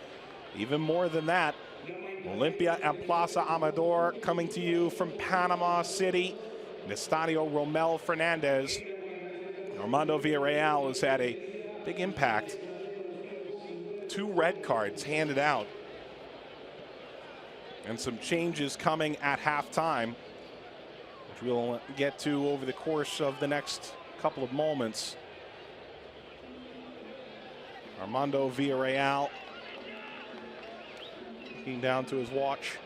even more than that. Olimpia and Plaza Amador coming to you from Panama City in Estadio Romel Fernandez. Armando Villarreal has had a big impact. 2 red cards handed out. And some changes coming at halftime, which we'll get to over the course of the next couple of moments. Armando Villarreal looking down to his watch.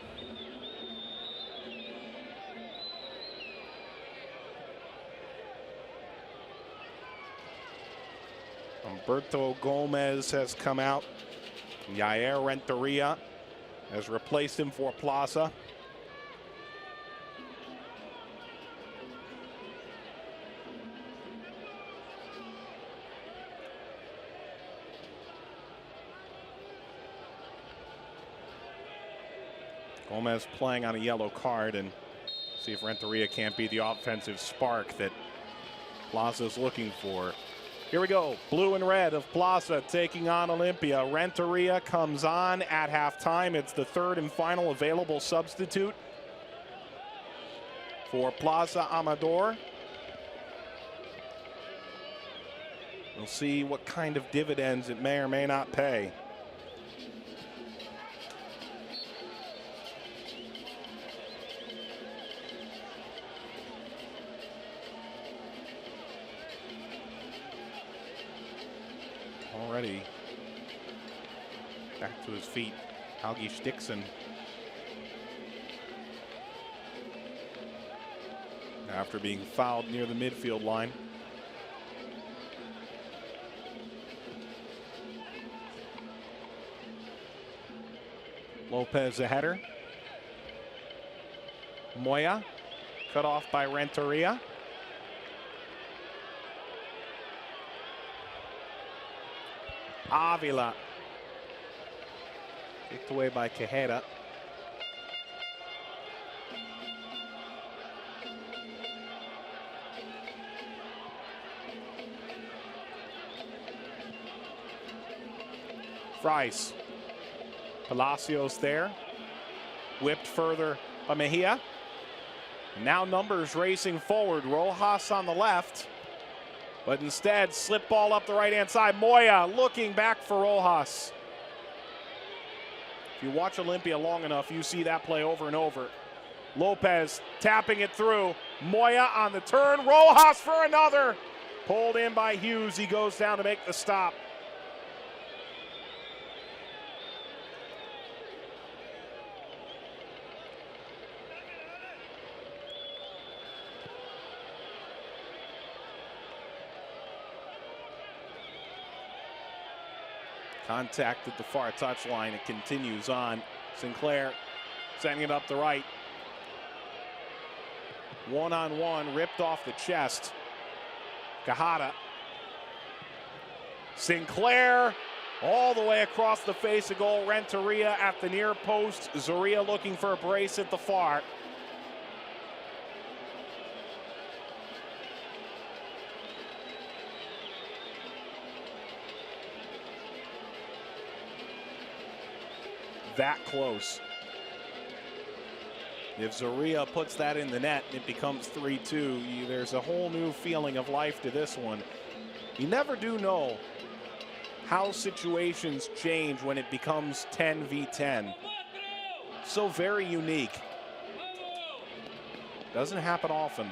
Humberto Gomez has come out. Yair Renteria has replaced him for Plaza. Gomez playing on a yellow card, and see if Renteria can't be the offensive spark that Plaza's looking for. Here we go, blue and red of Plaza taking on Olimpia. Renteria comes on at halftime. It's the third and final available substitute for Plaza Amador. We'll see what kind of dividends it may or may not pay. Already back to his feet, Hughes Dixon. After being fouled near the midfield line. Lopez a header. Moya cut off by Renteria. Avila kicked away by Quijada. Fries. Palacios there. Whipped further by Mejia. Now numbers racing forward. Rojas on the left. But instead, slip ball up the right-hand side. Moya looking back for Rojas. If you watch Olimpia long enough, you see that play over and over. Lopez tapping it through. Moya on the turn. Rojas for another. Pulled in by Hughes. He goes down to make the stop. Contact at the far touchline. It continues on. Sinclair sending it up the right. One-on-one, ripped off the chest. Quijada. Sinclair all the way across the face of goal. Renteria at the near post. Zoria looking for a brace at the far. That close. If Zoria puts that in the net, it becomes 3-2. There's a whole new feeling of life to this one. You never do know how situations change when it becomes 10v10. So very unique. Doesn't happen often.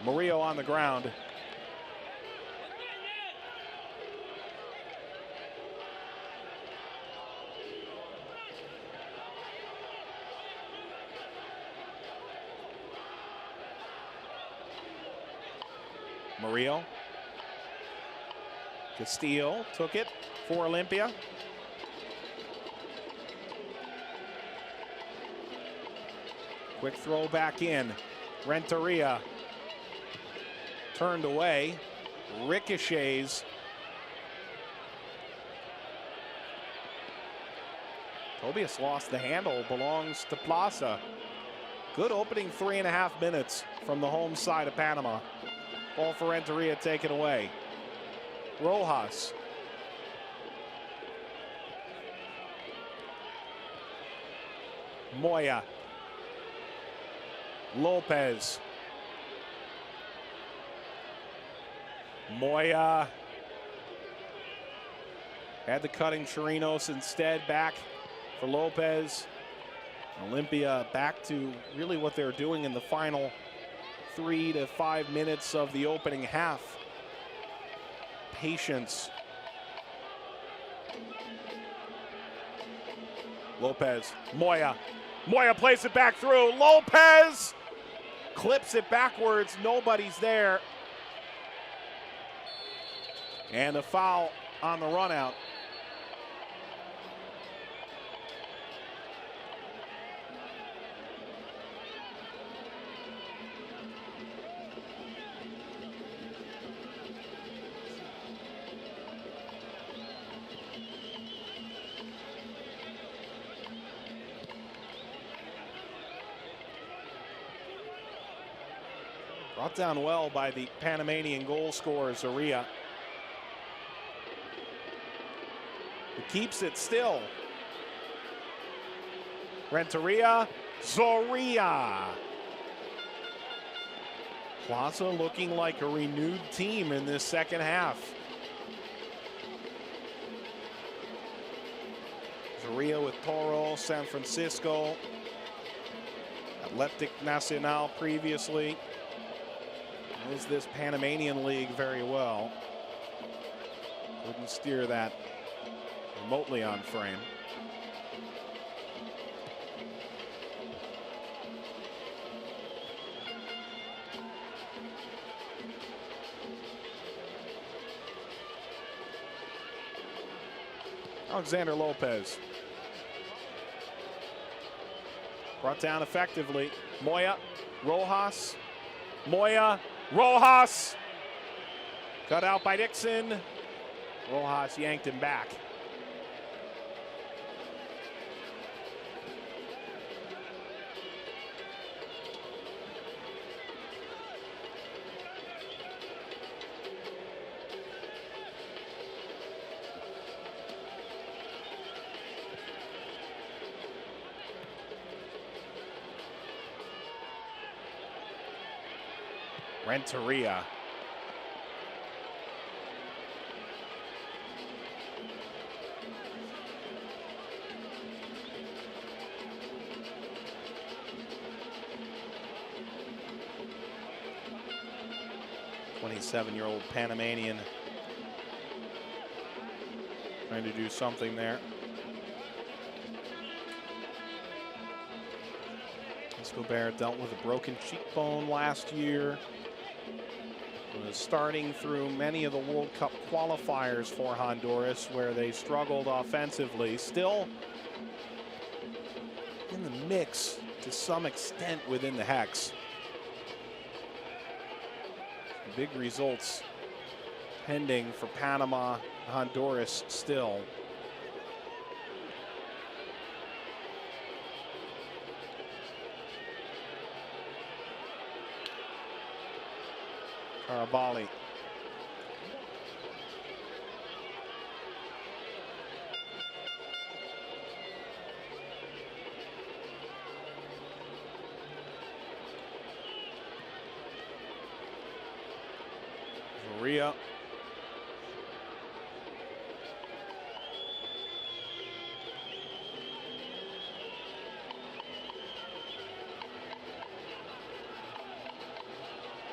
Murillo on the ground. Murillo. Castillo took it for Olimpia. Quick throw back in. Renteria turned away. Ricochets. Mobius lost the handle, belongs to Plaza. Good opening 3.5 minutes from the home side of Panama. Ball for Renteria taken away. Rojas. Moya. Lopez. Moya. Had the cutting Chirinos instead, back for Lopez. Olimpia back to really what they're doing in the final 3 to 5 minutes of the opening half. Patience. Lopez, Moya. Moya plays it back through. Lopez clips it backwards. Nobody's there. And a foul on the run out. Brought down well by the Panamanian goal scorer, Zoria. Who keeps it still. Renteria, Zoria. Plaza looking like a renewed team in this second half. Zoria with Toro, San Francisco. Atletic Nacional previously. Knows this Panamanian league very well. Wouldn't steer that remotely on frame. Xander Lopez. Brought down effectively. Moya, Rojas. Moya, Rojas. Cut out by Dixon. Rojas yanked him back. Renteria. '27-year-old Panamanian trying to do something there. Escobar dealt with a broken cheekbone last year. Was starting through many of the World Cup qualifiers for Honduras, where they struggled offensively. Still in the mix to some extent within the Hex. Big results pending for Panama, Honduras still. Carabali. Zoria.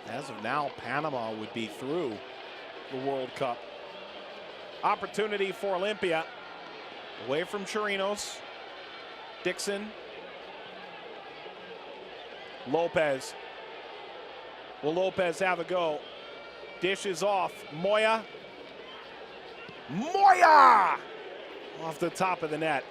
As of now, Panama would be through the World Cup. Opportunity for Olimpia. Away from Chirinos. Dixon. Lopez. Will Lopez have a go? Dish is off. Moya. Moya! Off the top of the net.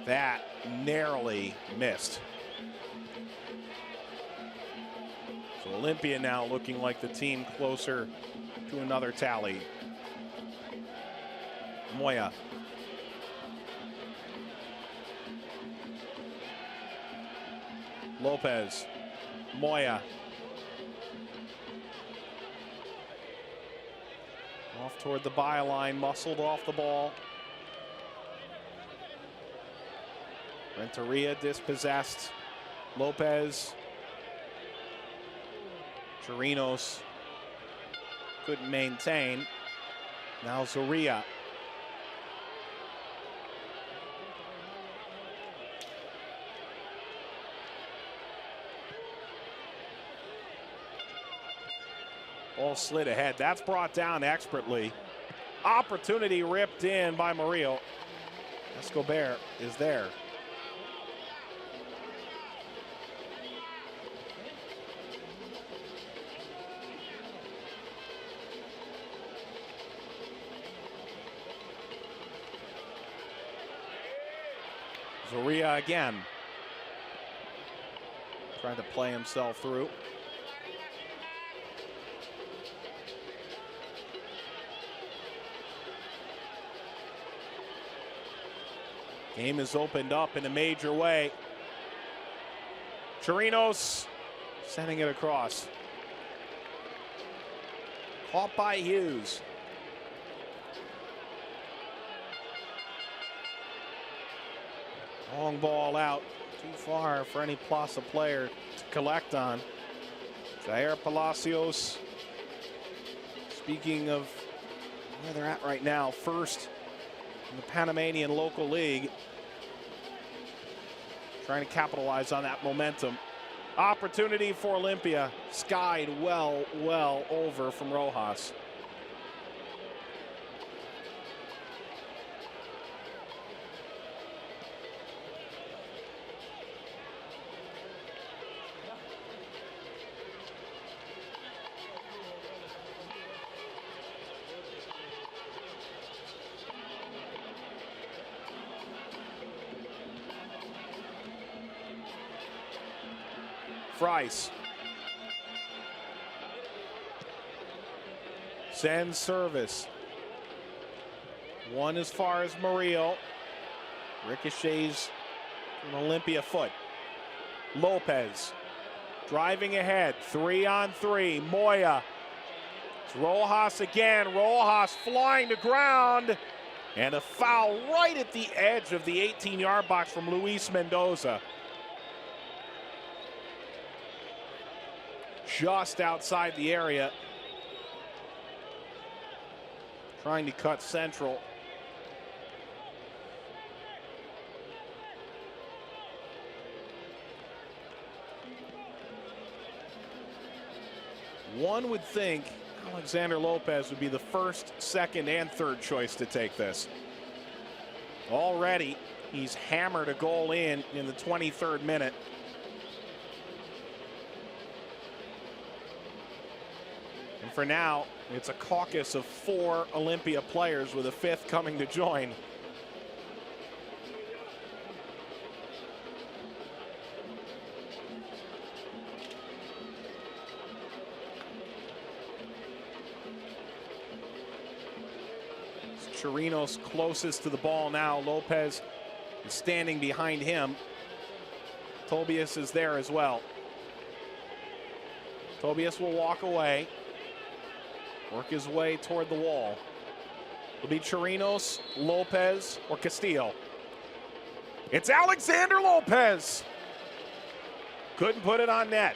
That narrowly missed. So Olimpia now looking like the team closer to another tally. Moya. Lopez. Moya. Off toward the byline, muscled off the ball. Renteria dispossessed. Lopez. Chirinos couldn't maintain. Now Zoria. Ball slid ahead. That's brought down expertly. Opportunity ripped in by Murillo. Escobar is there. Zoria again. Trying to play himself through. Game is opened up in a major way. Chirinos sending it across. Caught by Hughes. Long ball out. Too far for any Plaza player to collect on. Jair Palacios. Speaking of where they're at right now, first in the Panamanian local league. Trying to capitalize on that momentum. Opportunity for Olimpia. Skied well over from Rojas. Price sends service. One as far as Murillo. Ricochets an Olimpia foot. Lopez driving ahead. 3-on-3. Moya. It's Rojas again. Rojas flying to ground. And a foul right at the edge of the 18-yard box from Luis Mendoza. Just outside the area. Trying to cut central. One would think Xander Lopez would be the first, second, and third choice to take this. Already, he's hammered a goal in the 23rd minute. And for now, it's a caucus of 4 Olimpia players with a 5th coming to join. Chirinos closest to the ball now. Lopez is standing behind him. Tobias is there as well. Tobias will walk away. Work his way toward the wall. It'll be Chirinos, Lopez, or Castillo. It's Alexander Lopez. Couldn't put it on net.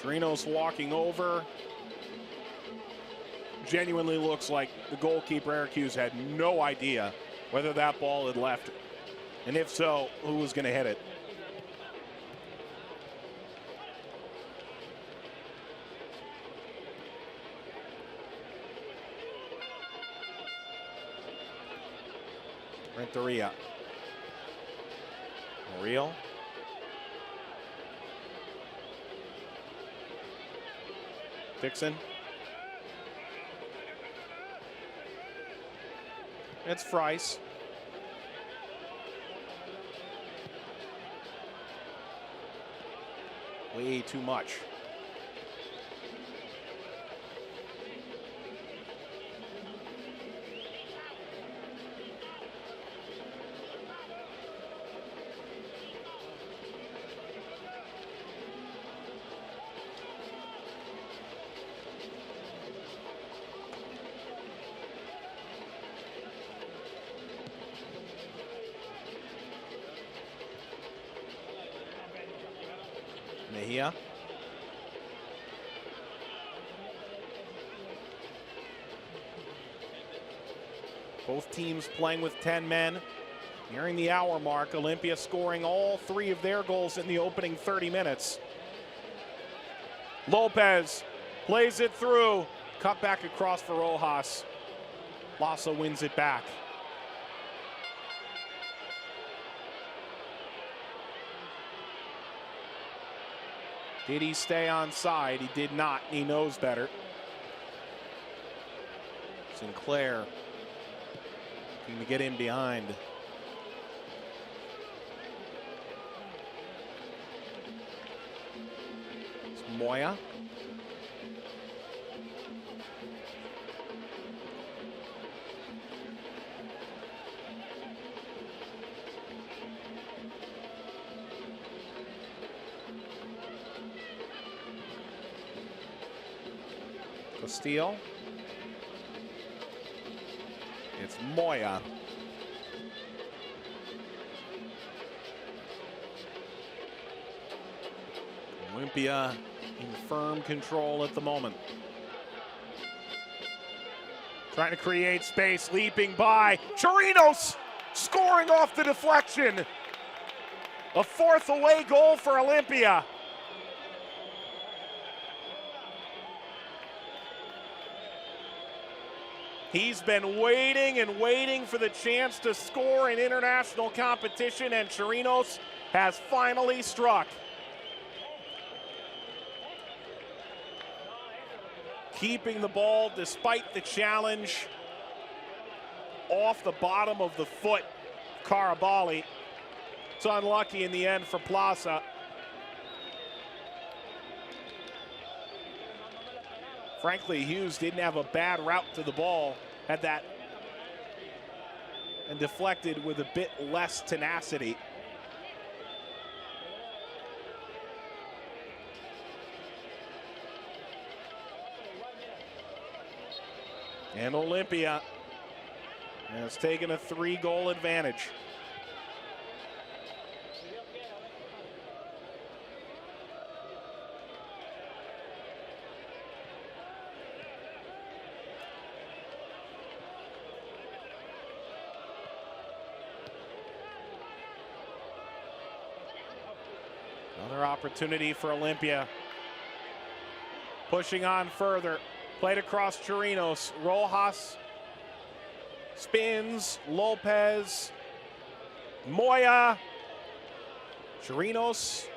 Chirinos walking over. Genuinely looks like the goalkeeper, Eric Hughes, had no idea whether that ball had left. And if so, who was going to hit it? Renteria. Murillo. Dixon. It's Frice. Way too much. Mejia. Both teams playing with 10 men. Nearing the hour mark, Olimpia scoring all 3 of their goals in the opening 30 minutes. Lopez plays it through. Cut back across for Rojas. Plaza wins it back. Did he stay on side? He did not. He knows better. Sinclair looking to get in behind. It's Moya. Steele. It's Moya. Olimpia in firm control at the moment. Trying to create space, leaping by. Chirinos scoring off the deflection. A 4th away goal for Olimpia. He's been waiting and waiting for the chance to score in international competition, and Chirinos has finally struck. Keeping the ball despite the challenge off the bottom of the foot, Carabali. It's unlucky in the end for Plaza. Frankly, Hughes didn't have a bad route to the ball, had that and deflected with a bit less tenacity. And Olimpia has taken a 3-goal advantage. Another opportunity for Olimpia. Pushing on further. Played across Chirinos. Rojas spins. Lopez. Moya. Chirinos.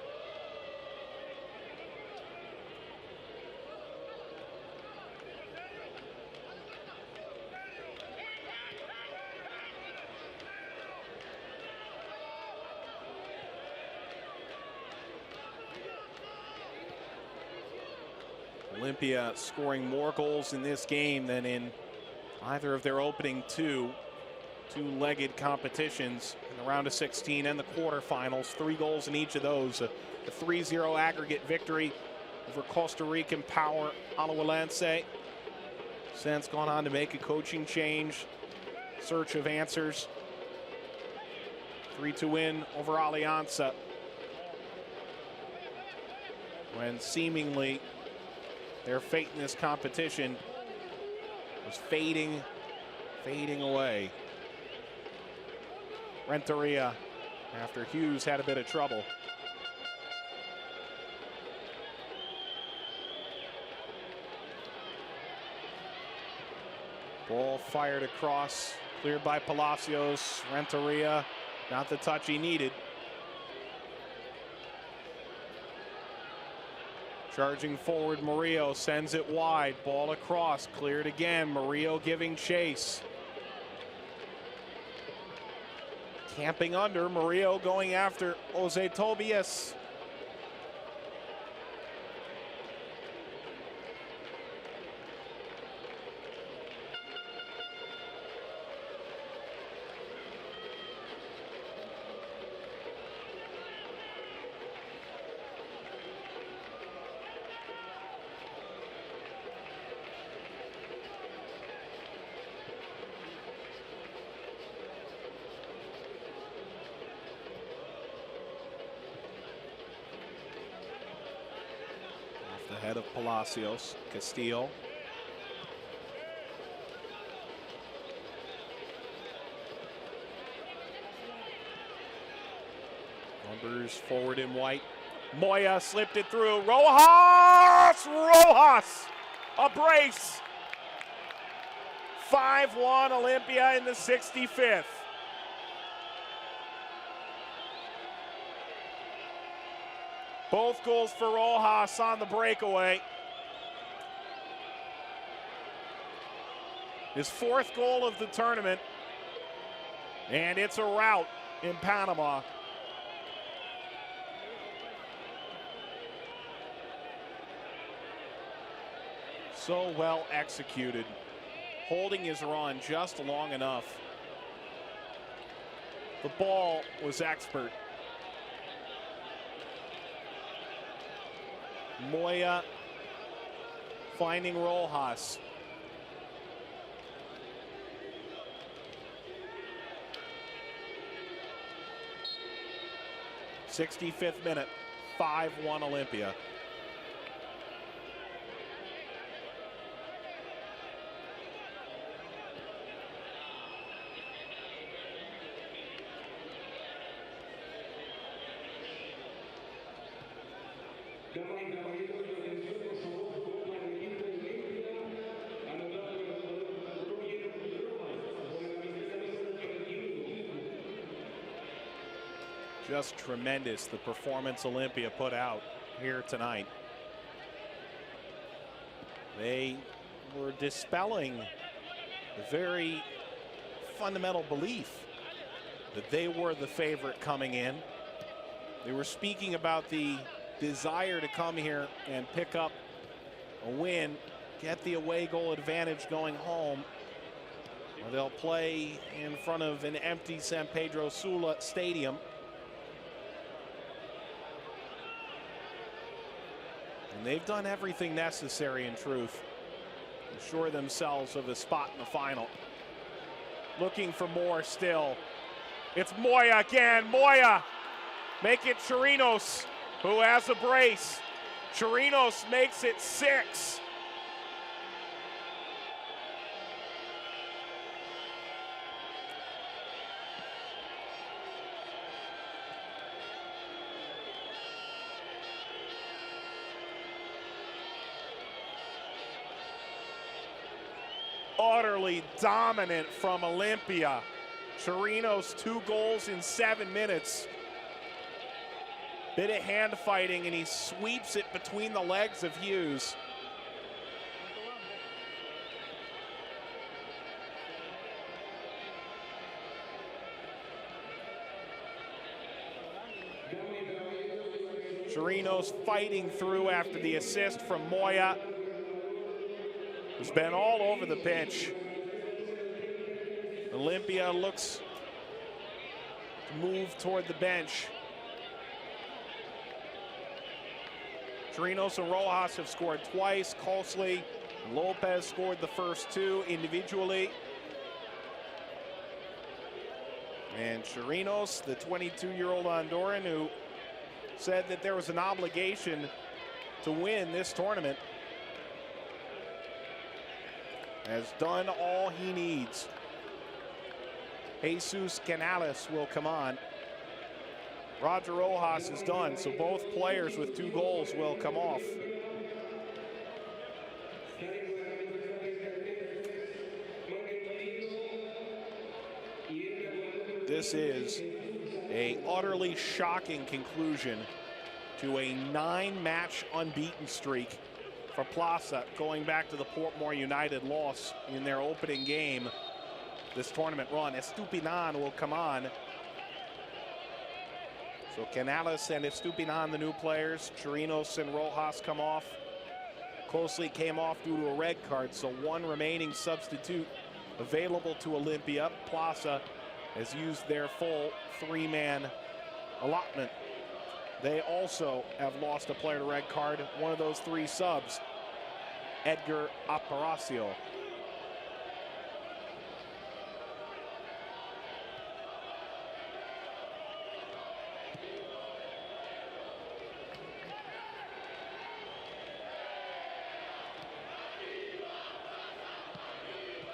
Olimpia scoring more goals in this game than in either of their opening two-legged competitions in the round of 16 and the quarterfinals. 3 goals in each of those. A 3-0 aggregate victory over Costa Rican power Alajuelense. Since gone on to make a coaching change, search of answers. 3-2 win over Alianza, when seemingly their fate in this competition was fading away. Renteria, after Hughes had a bit of trouble. Ball fired across, cleared by Palacios. Renteria, not the touch he needed. Charging forward, Murillo sends it wide. Ball across, cleared again. Murillo giving chase. Camping under, Murillo going after Jose Tobias. The head of Palacios, Castillo. Numbers forward in white. Moya slipped it through. Rojas! Rojas! A brace. 5-1 Olimpia in the 65th. Both goals for Rojas on the breakaway. His 4th goal of the tournament. And it's a rout in Panama. So well executed. Holding his run just long enough. The ball was expert. Moya finding Rojas. '65th minute, 5-1 Olimpia. Just tremendous, the performance Olimpia put out here tonight. They were dispelling a very fundamental belief that they were the favorite coming in. They were speaking about the desire to come here and pick up a win, get the away goal advantage going home. Or they'll play in front of an empty San Pedro Sula Stadium. And they've done everything necessary, in truth, to assure themselves of a spot in the final. Looking for more still. It's Moya again. Moya. Make it Chirinos, who has a brace. Chirinos makes it 6. Utterly dominant from Olimpia. Chirinos 2 goals in 7 minutes. Bit of hand fighting, and he sweeps it between the legs of Hughes. Chirinos fighting through after the assist from Moya. He's been all over the pitch. Olimpia looks to move toward the bench. Chirinos and Rojas have scored twice. Cosley and Lopez scored the first 2 individually. And Chirinos, the 22-year-old Honduran who said that there was an obligation to win this tournament, has done all he needs. Jesus Canales will come on. Roger Rojas is done, so both players with 2 goals will come off. This is an utterly shocking conclusion to a 9-match unbeaten streak for Plaza, going back to the Portmore United loss in their opening game this tournament run. Estupinan will come on. So Canales and Estupinan, the new players. Chirinos and Rojas come off. Cosley came off due to a red card, so one remaining substitute available to Olimpia. Plaza has used their full 3-man allotment. They also have lost a player to red card. One of those 3 subs, Edgar Aparicio.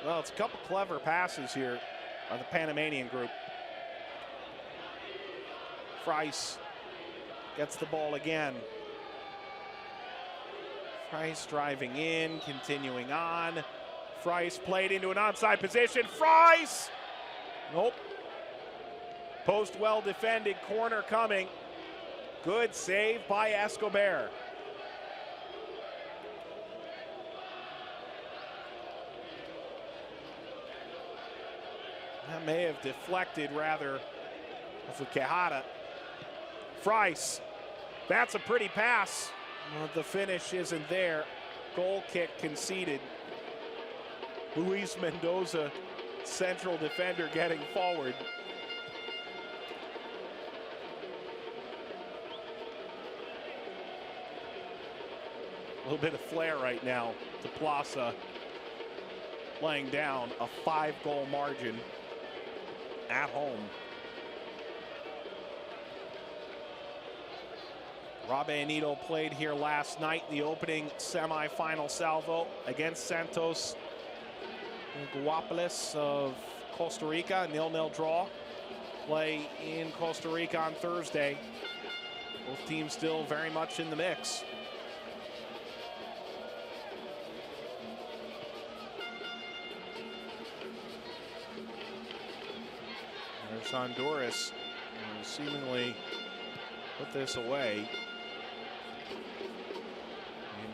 Well, it's a couple clever passes here by the Panamanian group. Price gets the ball again. Price driving in, continuing on. Price played into an onside position. Price! Nope. Post well defended, corner coming. Good save by Escobar. That may have deflected rather for Quijada. Price, that's a pretty pass. Well, the finish isn't there. Goal kick conceded. Luis Mendoza, central defender, getting forward. A little bit of flair right now to Plaza, laying down a 5-goal margin at home. Rabe Anito played here last night, the opening semifinal salvo against Santos Guapiles of Costa Rica, 0-0 draw. Play in Costa Rica on Thursday. Both teams still very much in the mix. There's Honduras, who seemingly put this away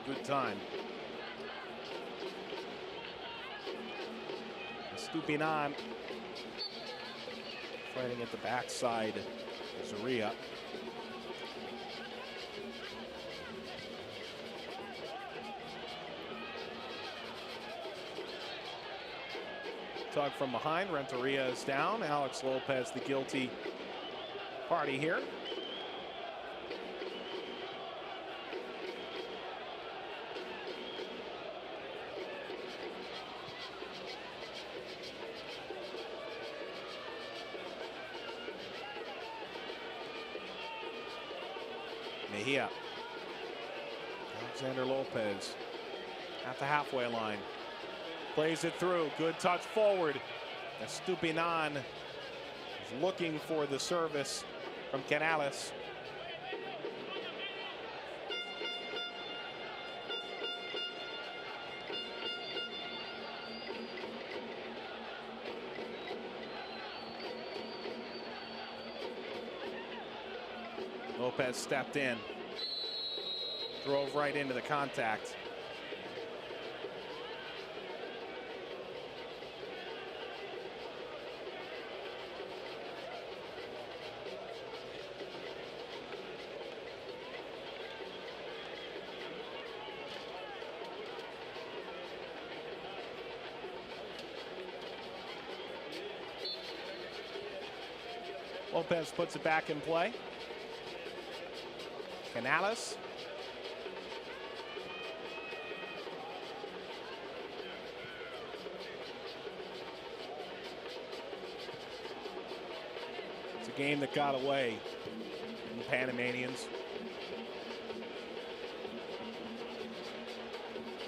in good time. Estupinan fighting at the backside. Zaria. Tug from behind. Renteria is down. Alex Lopez, the guilty party here. Mejia. Xander Lopez at the halfway line. Plays it through. Good touch forward. Estupinan is looking for the service from Canales. Lopez stepped in, drove right into the contact. Lopez puts it back in play. Canales. It's a game that got away from the Panamanians.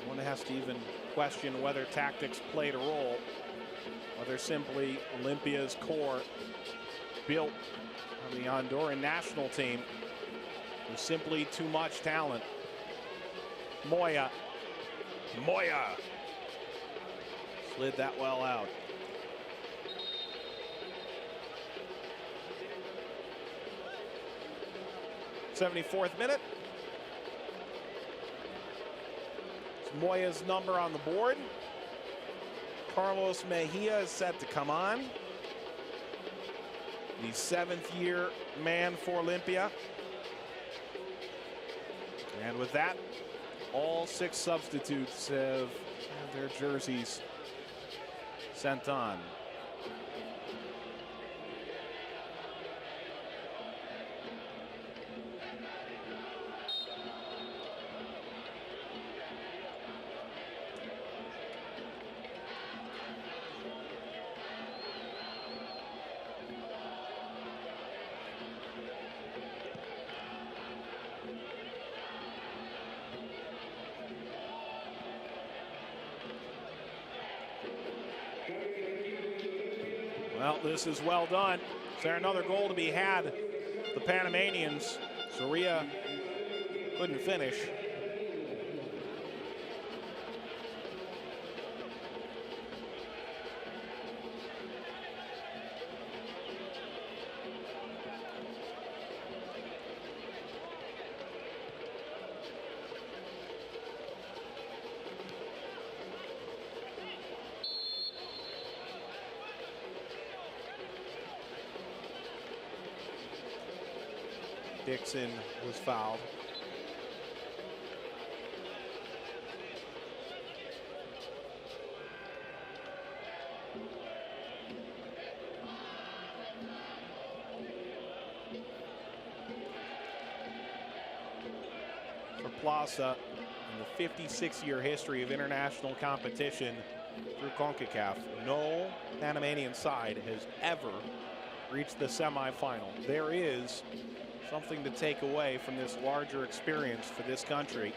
One has to even question whether tactics played a role, whether simply Olimpia's core built on the Honduran national team. There's simply too much talent. Moya. Slid that well out. 74th minute. It's Moya's number on the board. Carlos Mejia is set to come on. The 7th-year man for Olimpia. And with that, all 6 substitutes have their jerseys sent on. Well, this is well done. Is there another goal to be had? The Panamanians, Soria couldn't finish. Dixon was fouled. For Plaza, in the 56-year history of international competition through CONCACAF, no Panamanian side has ever reached the semifinal. There is something to take away from this larger experience for this country.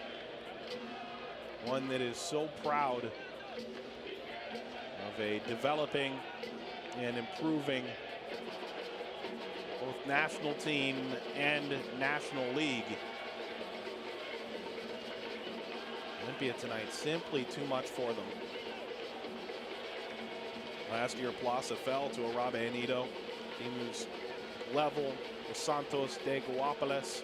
One that is so proud of a developing and improving both national team and national league. Olimpia tonight, simply too much for them. Last year, Plaza fell to Arabe Anido, team who's level with Santos de Guapiles.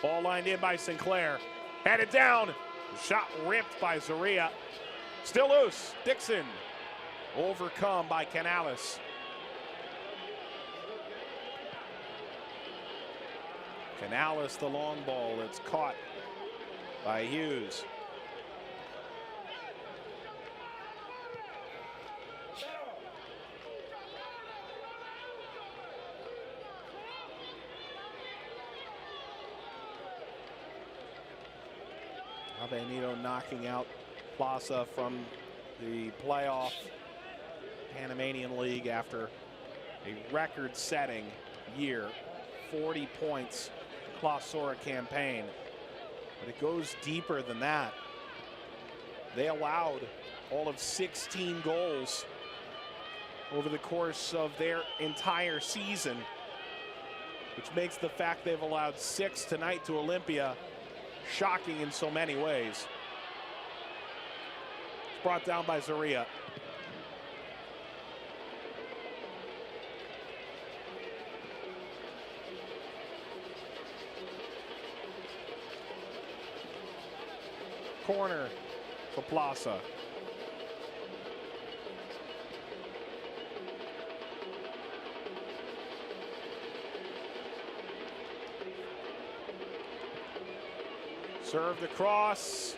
Ball lined in by Sinclair. Headed down. Shot ripped by Zaria. Still loose. Dixon overcome by Canales. Canales, the long ball. It's caught by Hughes. Benito knocking out Plaza from the playoff Panamanian League after a record-setting year. 40 points Clausura campaign. But it goes deeper than that. They allowed all of 16 goals over the course of their entire season, which makes the fact they've allowed 6 tonight to Olimpia shocking in so many ways. It's brought down by Zaria. Corner for Plaza. Served across.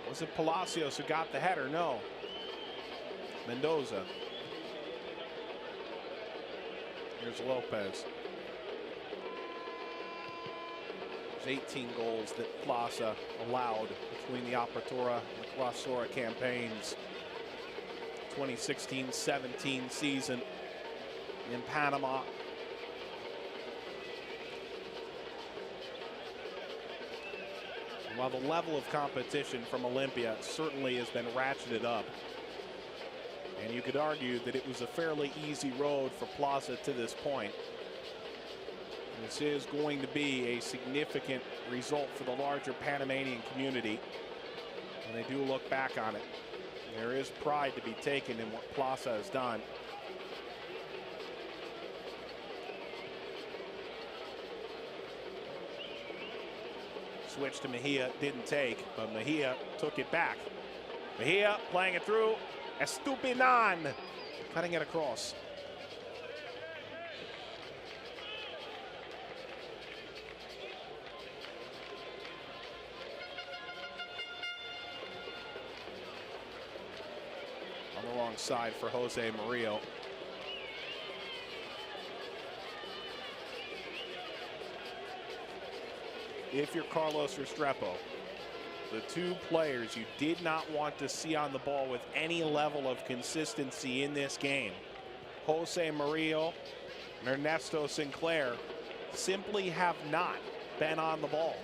Was it Palacios who got the header? No. Mendoza. Here's Lopez. There's 18 goals that Plaza allowed between the Apertura and Clausura campaigns. 2016-17 season in Panama. While the level of competition from Olimpia certainly has been ratcheted up, and you could argue that it was a fairly easy road for Plaza to this point, this is going to be a significant result for the larger Panamanian community, and they do look back on it. There is pride to be taken in what Plaza has done. switch to Mejia didn't take, but Mejia took it back. Mejia playing it through. Estupinan cutting it across. On the wrong side for Jose Murillo. If you're Carlos Restrepo, the two players you did not want to see on the ball with any level of consistency in this game, Jose Murillo and Ernesto Sinclair, simply have not been on the ball.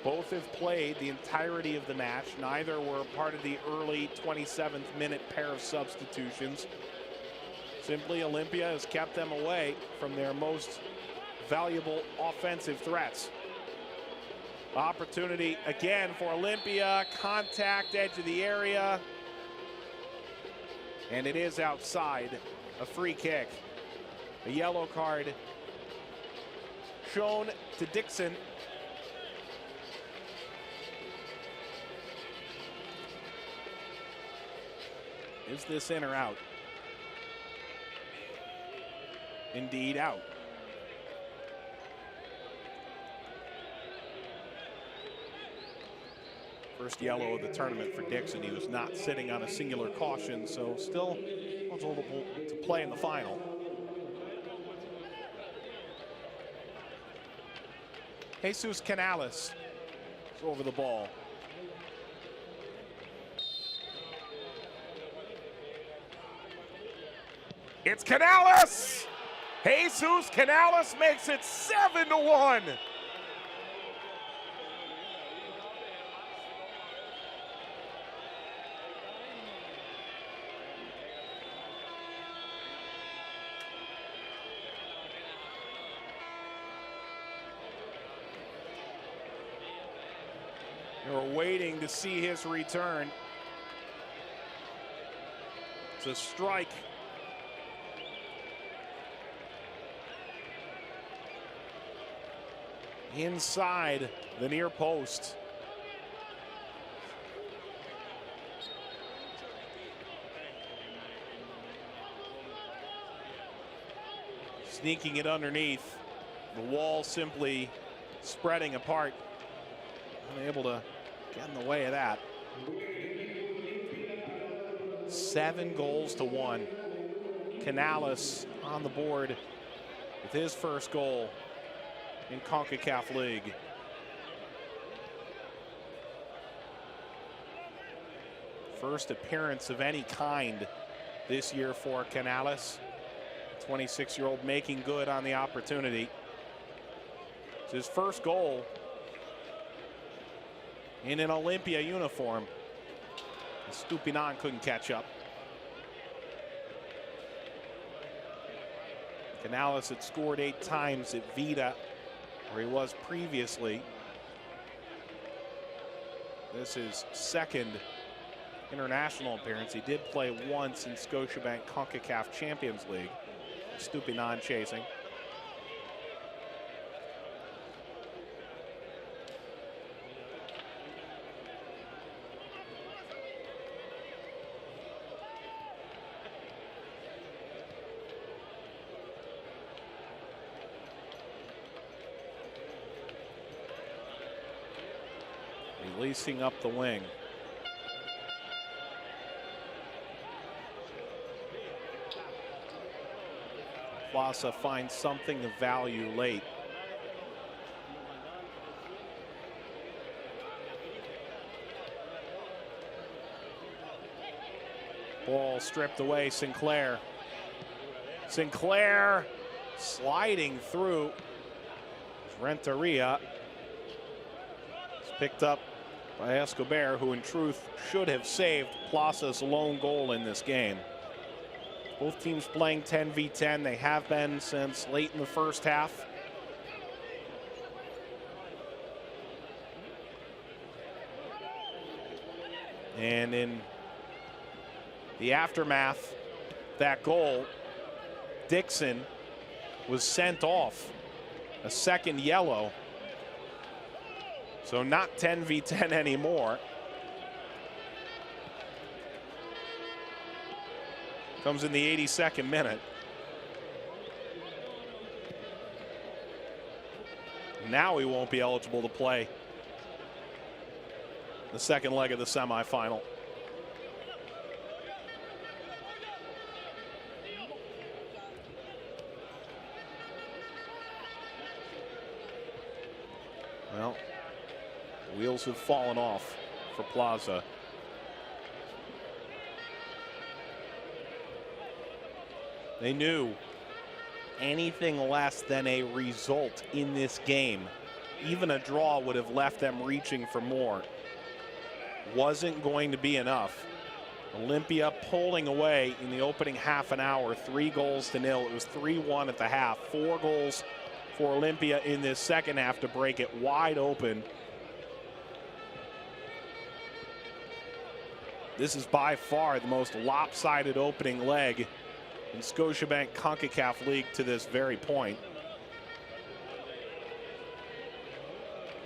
Both have played the entirety of the match. Neither were part of the early 27th minute pair of substitutions. Simply, Olimpia has kept them away from their most valuable offensive threats. Opportunity again for Olimpia. Contact, edge of the area. And it is outside. A free kick. A yellow card shown to Dixon. Is this in or out? Indeed, out. First yellow of the tournament for Dixon. He was not sitting on a singular caution, so still eligible to play in the final. Jesus Canales is over the ball. It's Canales! Jesus Canales makes it 7-1. We're waiting to see his return. It's a strike. Inside the near post. Sneaking it underneath. The wall simply spreading apart. Unable to get in the way of that. 7-1. Canales on the board with his first goal in CONCACAF League. First appearance of any kind this year for Canales. 26-year-old making good on the opportunity. It's his first goal in an Olimpia uniform. Estupinan couldn't catch up. Canales had scored 8 times at Vida, where he was previously. This is second international appearance. He did play once in Scotiabank Concacaf Champions League. Estupinan chasing. Releasing up the wing. Plaza finds something of value late. Ball stripped away, Sinclair. Sinclair sliding through. Renteria. It's picked up by Escobar, who in truth should have saved Plaza's lone goal in this game. Both teams playing 10v10. They have been since late in the first half. And in the aftermath, that goal, Dixon was sent off. A second yellow. So not 10v10 anymore. Comes in the 82nd minute. Now he won't be eligible to play the second leg of the semifinal. Well, wheels have fallen off for Plaza. They knew anything less than a result in this game, even a draw, would have left them reaching for more. Wasn't going to be enough. Olimpia pulling away in the opening half an hour, 3-0. It was 3-1 at the half. 4 goals for Olimpia in this second half to break it wide open. This is by far the most lopsided opening leg in Scotiabank Concacaf League to this very point.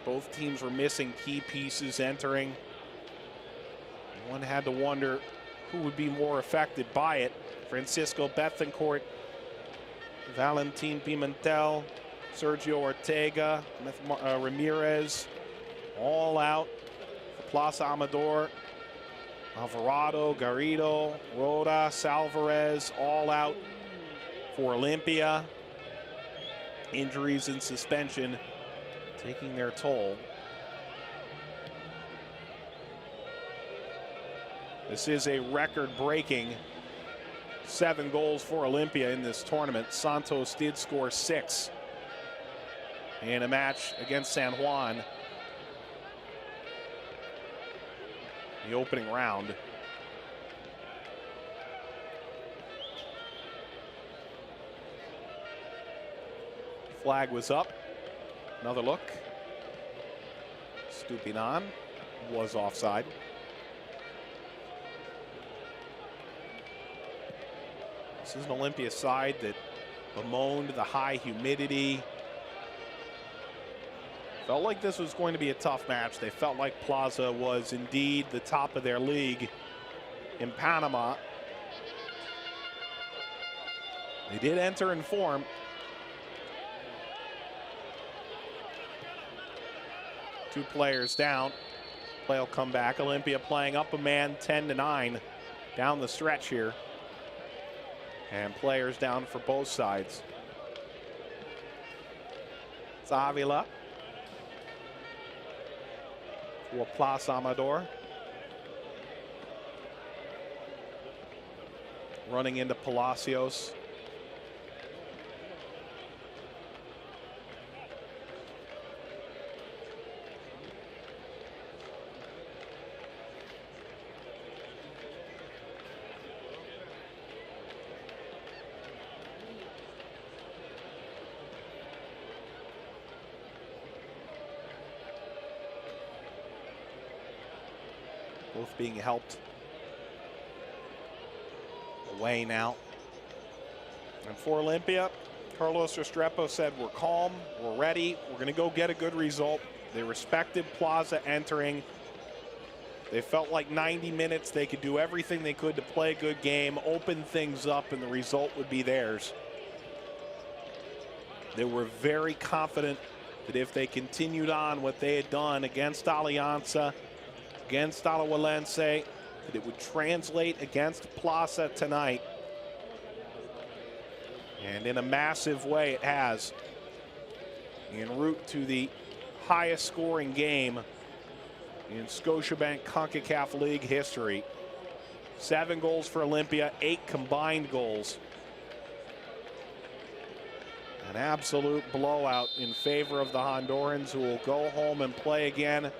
Both teams were missing key pieces entering. One had to wonder who would be more affected by it. Francisco Bethencourt, Valentin Pimentel, Sergio Ortega, Ramirez, all out for Plaza Amador. Alvarado, Garrido, Roda, Salvarez, all out for Olimpia. Injuries and suspension taking their toll. This is a record-breaking 7 goals for Olimpia in this tournament. Santos did score 6 in a match against San Juan, the opening round. Flag was up. Another look. Stupinan was offside. This is an Olimpia side that bemoaned the high humidity. Felt like this was going to be a tough match. They felt like Plaza was indeed the top of their league in Panama. They did enter in form. Two players down. Play will come back. Olimpia playing up a man 10-9 down the stretch here. And players down for both sides. It's Avila for Plaza Amador. Running into Palacios. Both being helped away now. And for Olimpia, Carlos Restrepo said, we're calm, we're ready, we're going to go get a good result. They respected Plaza entering. They felt like 90 minutes they could do everything they could to play a good game, open things up, and the result would be theirs. They were very confident that if they continued on what they had done against Alianza, against Alajuelense, that it would translate against Plaza tonight. And in a massive way it has. En route to the highest scoring game in Scotiabank CONCACAF League history. 7 goals for Olimpia, 8 combined goals. An absolute blowout in favor of the Hondurans, who will go home and play again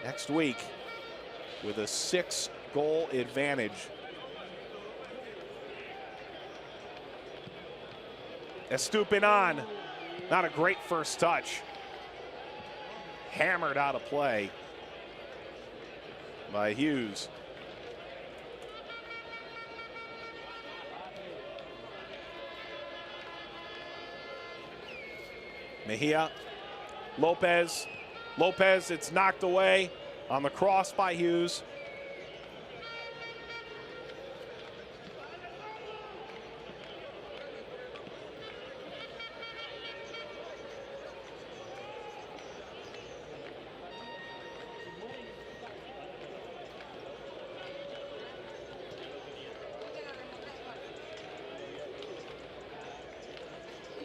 next week with a 6-goal advantage. Estupinan, not a great first touch. Hammered out of play by Hughes. Mejia, Lopez, Lopez, it's knocked away on the cross by Hughes.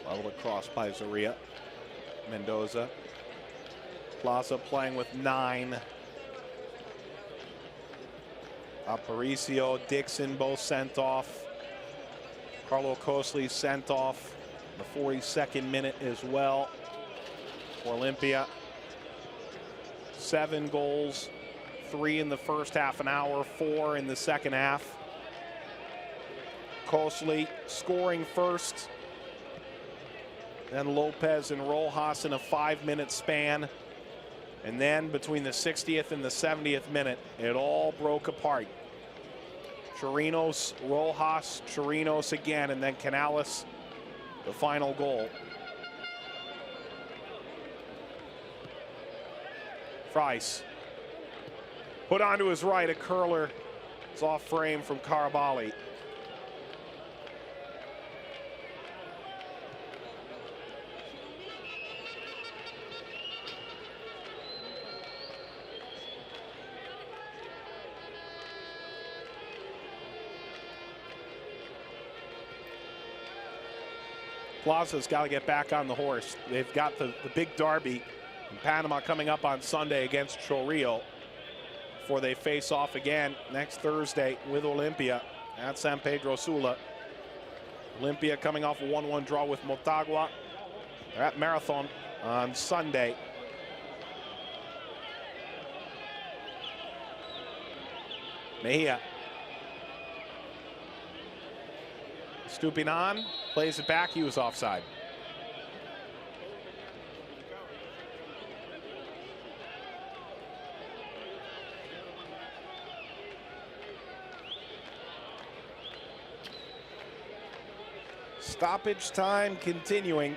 Level across by Zaria. Mendoza. Plaza playing with 9. Aparicio, Dixon both sent off. Carlo Cosli sent off the 42nd minute as well for Olimpia. 7 goals, 3 in the first half an hour, 4 in the second half. Cosli scoring first. Then Lopez and Rojas in a 5-minute span. And then between the 60th and the 70th minute, it all broke apart. Chirinos, Rojas, Chirinos again, and then Canales, the final goal. Price put onto his right, a curler. It's off frame from Carabali. Plaza's got to get back on the horse. They've got the big derby in Panama coming up on Sunday against Chorrillo before they face off again next Thursday with Olimpia at San Pedro Sula. Olimpia coming off a 1-1 draw with Motagua. They're at Marathon on Sunday. Mejia. Stooping on, plays it back, he was offside. Stoppage time continuing.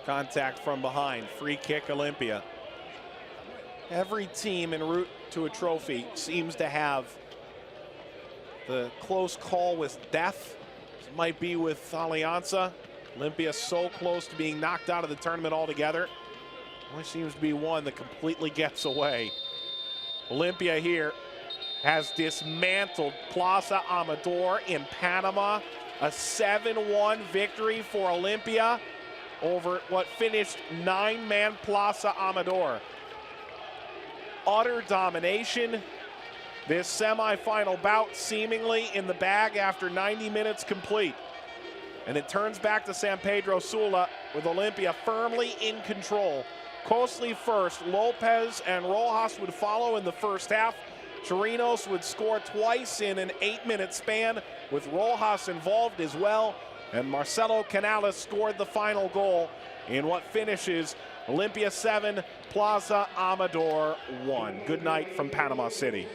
Contact from behind, free kick Olimpia. Every team en route to a trophy seems to have the close call with death. It might be with Alianza. Olimpia so close to being knocked out of the tournament altogether. Only seems to be one that completely gets away. Olimpia here has dismantled Plaza Amador in Panama. A 7-1 victory for Olimpia over what finished 9-man Plaza Amador. Utter domination. This semifinal bout seemingly in the bag after 90 minutes complete. And it turns back to San Pedro Sula with Olimpia firmly in control. Cosli first, Lopez and Rojas would follow in the first half. Chirinos would score twice in an 8-minute span with Rojas involved as well. And Marcelo Canales scored the final goal in what finishes Olimpia 7, Plaza Amador 1. Good night from Panama City.